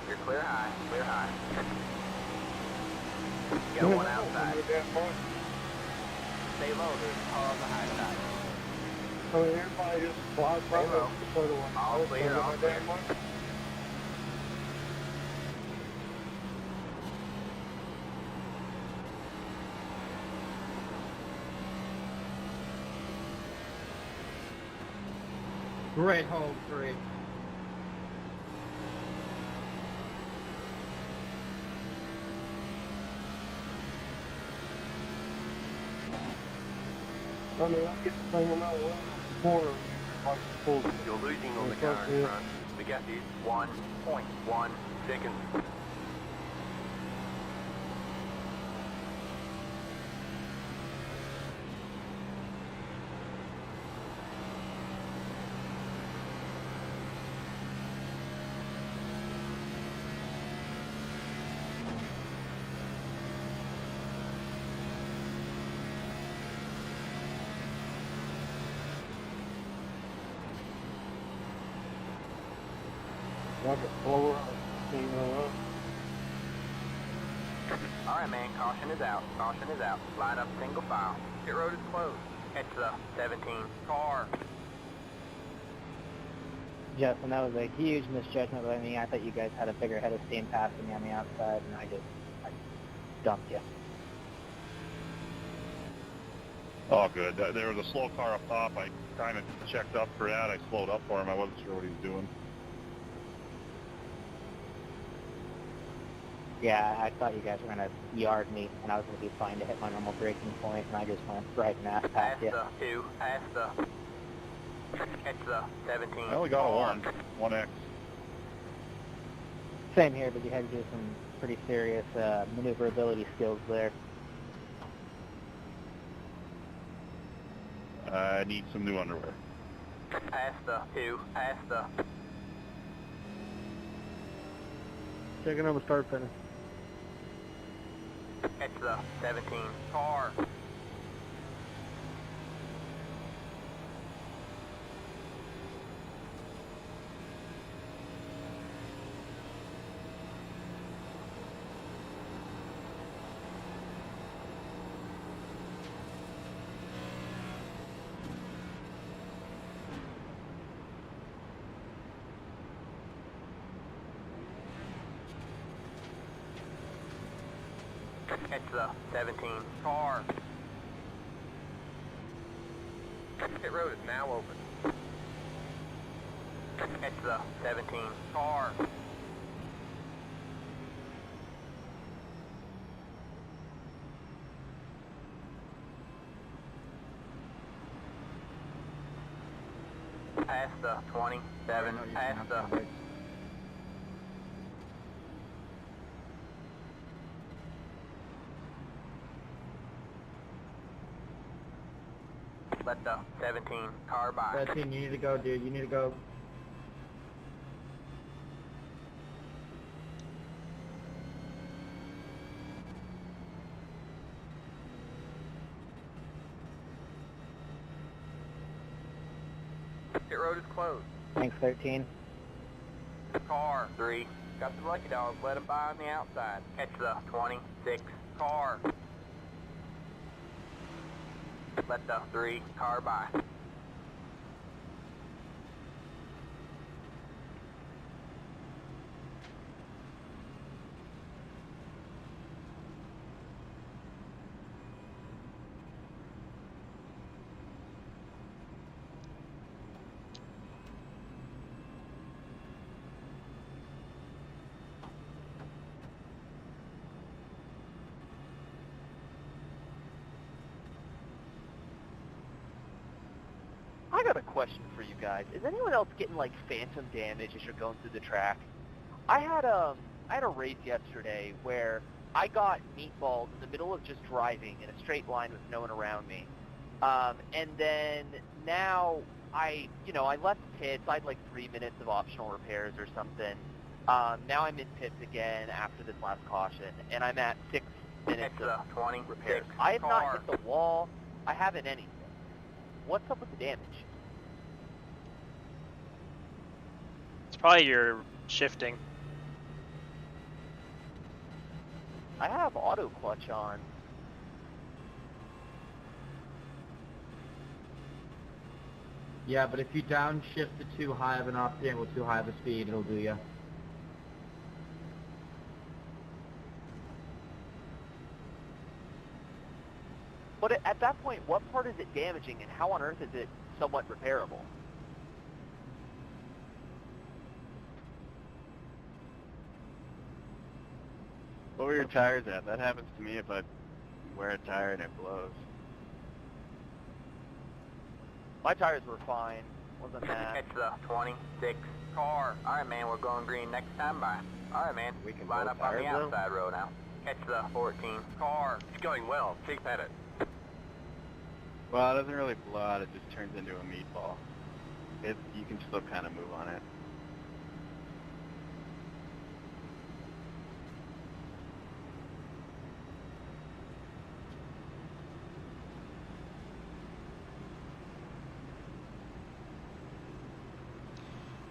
S5: You're clear high, clear high. Got one outside. Stay low, there's a car on the high side.
S12: So everybody just flies by
S5: Stay low.
S12: the photo one.
S5: All clear, all clear.
S11: Great hold, 3.
S12: I mean, I get the thing no matter what. Corner, like,
S7: You're losing on the car in front.
S5: The gap is 1.1 seconds. Alright, man, caution is out. Caution is out. Line up single file. Pit road is closed. Catch the 17 car.
S13: Justin, that was a huge misjudgment by me. I thought you guys had a bigger head of steam passing me on the outside, and I dumped you.
S9: Oh, good. There was a slow car up top. I kind of checked up for that. I slowed up for him. I wasn't sure what he was doing.
S13: Yeah, I thought you guys were going to yard me, and I was going to be fine to hit my normal braking point, and I just went right and ass past you.
S5: Past the 2, past the... Catch the 17
S9: I only got a
S5: car.
S9: 1X.
S13: Same here, but you had to do some pretty serious maneuverability skills there.
S9: I need some new underwear.
S5: Past the 2, past the...
S11: Checking on the start finish.
S5: Catch the 17 car. Catch the 17 car. Pit road is now open. Catch the 17 car. Past the 27, past the... Let the 17 car by.
S11: 17, you need to go, dude. You need to go.
S5: Pit road is closed.
S13: Thanks, 13.
S5: Car 3. Got the lucky dogs. Let them by on the outside. Catch the 26 car. Let the 3 car by.
S10: I got a question for you guys. Is anyone else getting like phantom damage as you're going through the track? I had a race yesterday where I got meatballed in the middle of just driving in a straight line with no one around me. And then now I left pits. I had like 3 minutes of optional repairs or something. Now I'm in pits again after this last caution, and I'm at 6 minutes of
S5: 20
S10: repairs. I have not hit the wall. I haven't anything. What's up with the damage?
S6: It's probably your shifting.
S10: I have auto clutch on.
S11: Yeah, but if you downshift to too high of an octane with too high of a speed, it'll do ya.
S10: But at that point, what part is it damaging, and how on earth is it somewhat repairable?
S14: What were your tires at? That happens to me if I wear a tire and it blows.
S10: My tires were fine. Wasn't that?
S5: Catch the 26 Car. All right, man, we're going green next time by. All right, man.
S14: We can
S5: line
S14: blow
S5: up on the
S14: tires, though?
S5: outside row now. Catch the 14.
S7: Car. It's going well. Keep at it.
S14: Well, it doesn't really blow out, it just turns into a meatball. You can still kind of move on it.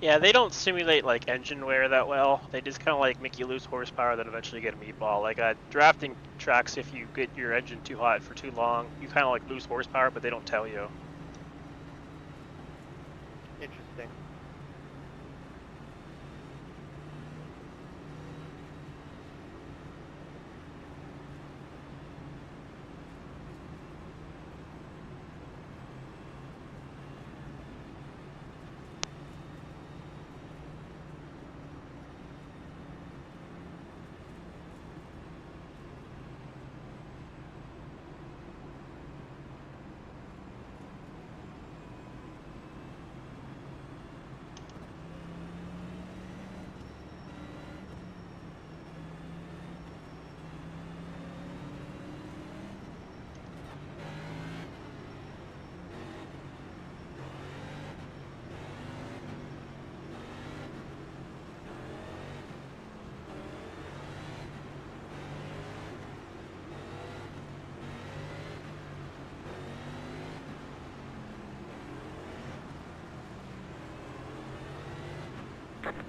S6: Yeah, they don't simulate like engine wear that well. They just kind of like make you lose horsepower, then eventually get a meatball. Like drafting tracks, if you get your engine too hot for too long, you kind of like lose horsepower, but they don't tell you.
S10: Interesting.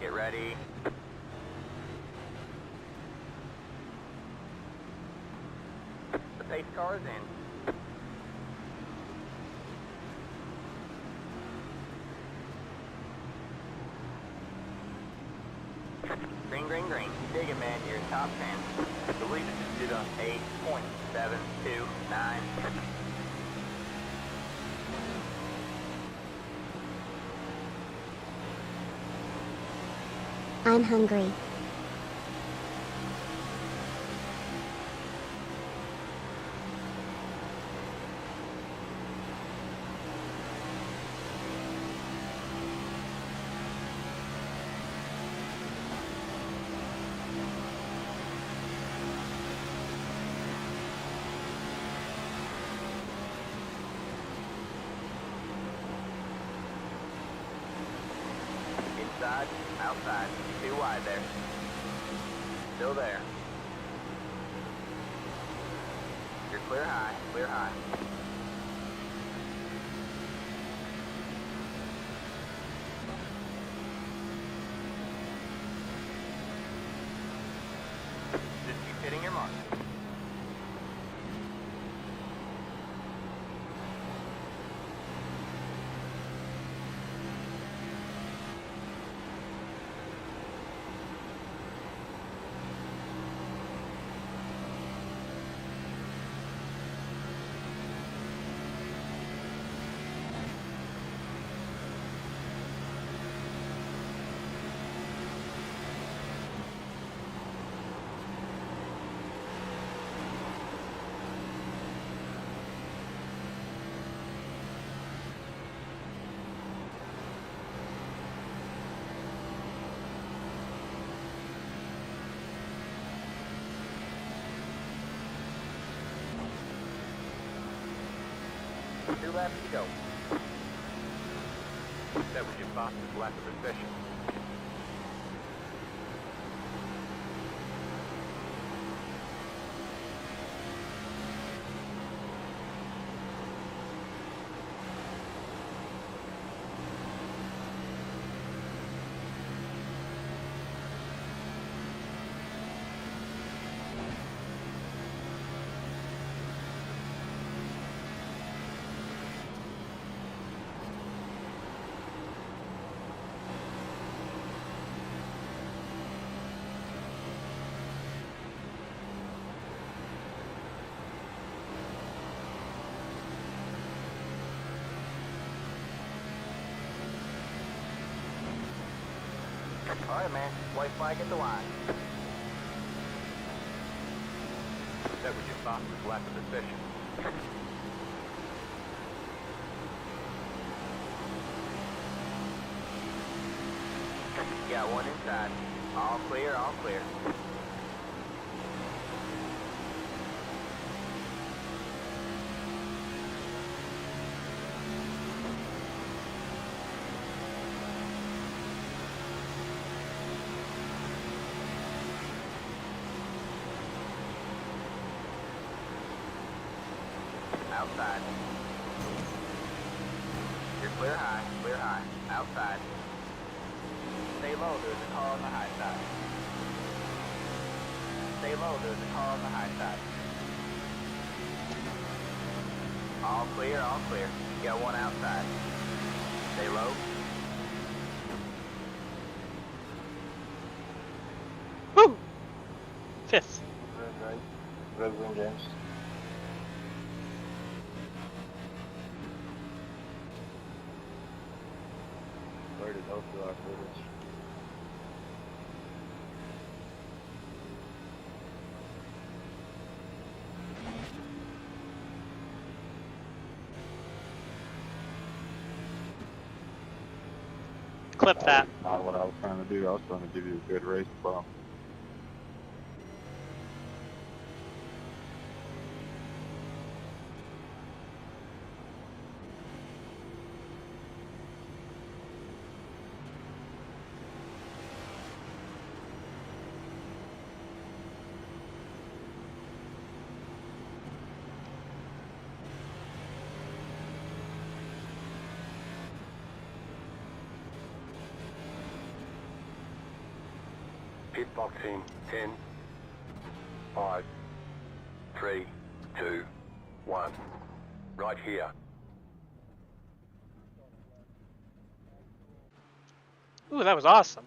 S5: Get ready. The pace car is in. Green, green, green. Dig it, man. You're in top 10. The leader just did on 8.729.
S4: I'm hungry.
S5: Inside, outside, too wide there. Still there. You're clear high, clear high. Just keep hitting your mark. Two laps to go. That was your fastest lap of the session. All right, man. White flag at the line. That was your fastest lap of the session. Got one inside. All clear, all clear. Outside. You're clear high, clear high. Outside. Stay low, there's a car on the high side. Stay low, there's a car on the high side. All clear, all clear. You got one outside. Stay low.
S6: Woo! Fifth.
S12: Red Wing Games.
S14: Where did Ocular footage?
S6: Clip that.
S9: Not what I was trying to do. I was trying to give you a good race bump.
S7: Hitbox in 10, 5, 3, 2, 1. Right here.
S6: Ooh, that was awesome.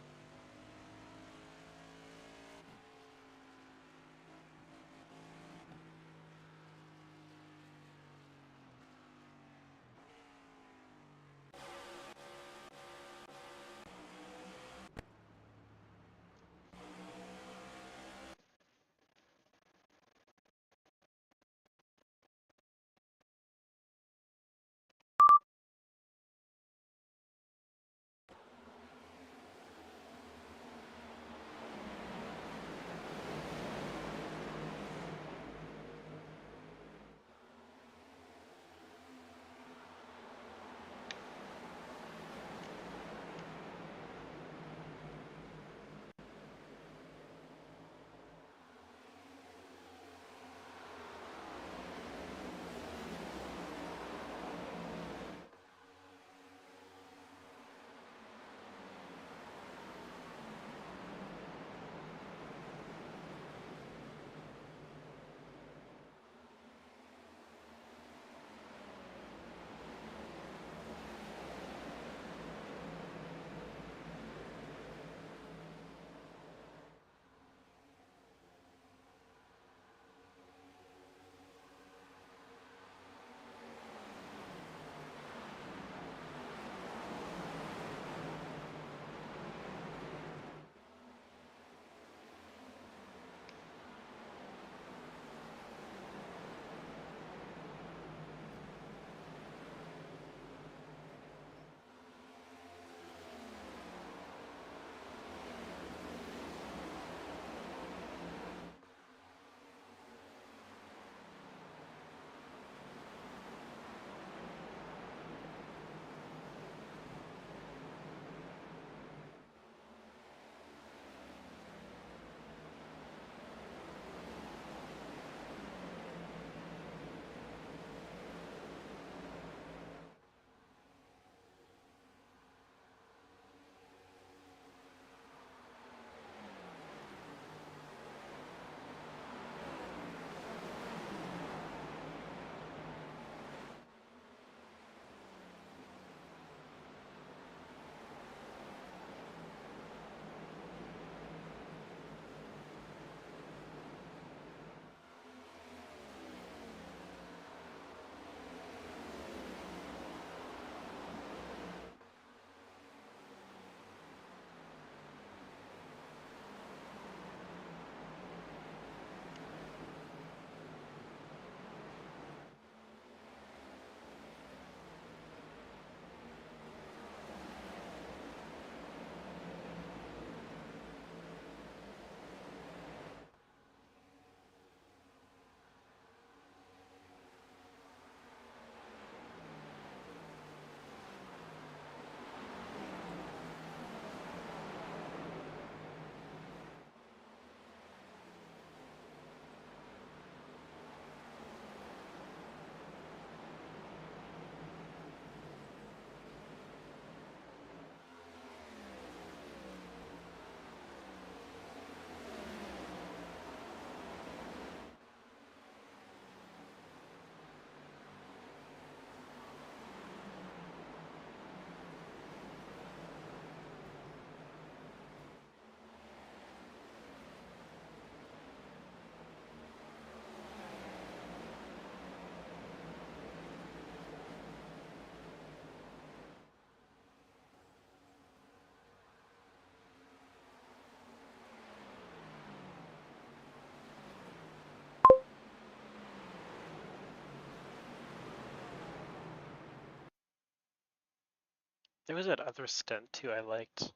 S6: There was that other stunt too I liked.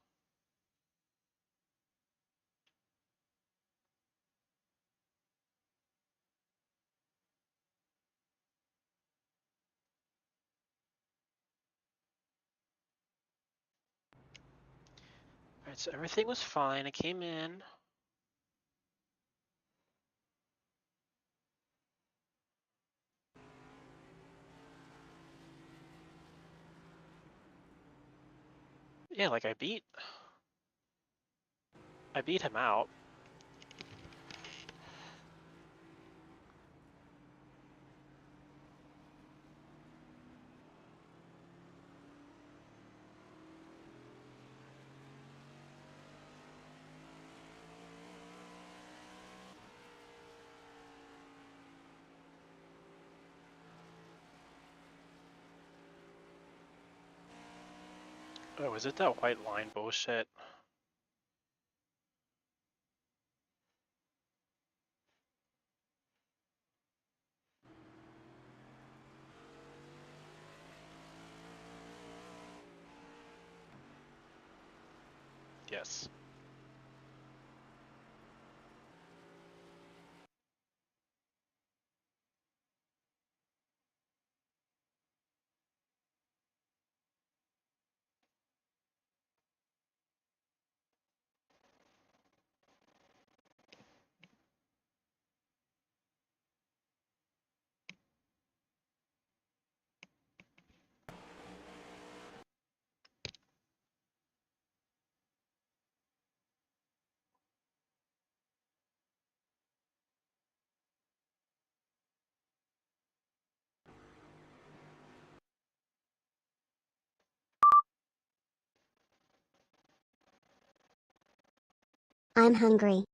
S6: Alright, so everything was fine. I came in. Yeah, like I beat him out. Oh, was it that white line bullshit? Yes.
S4: I'm hungry.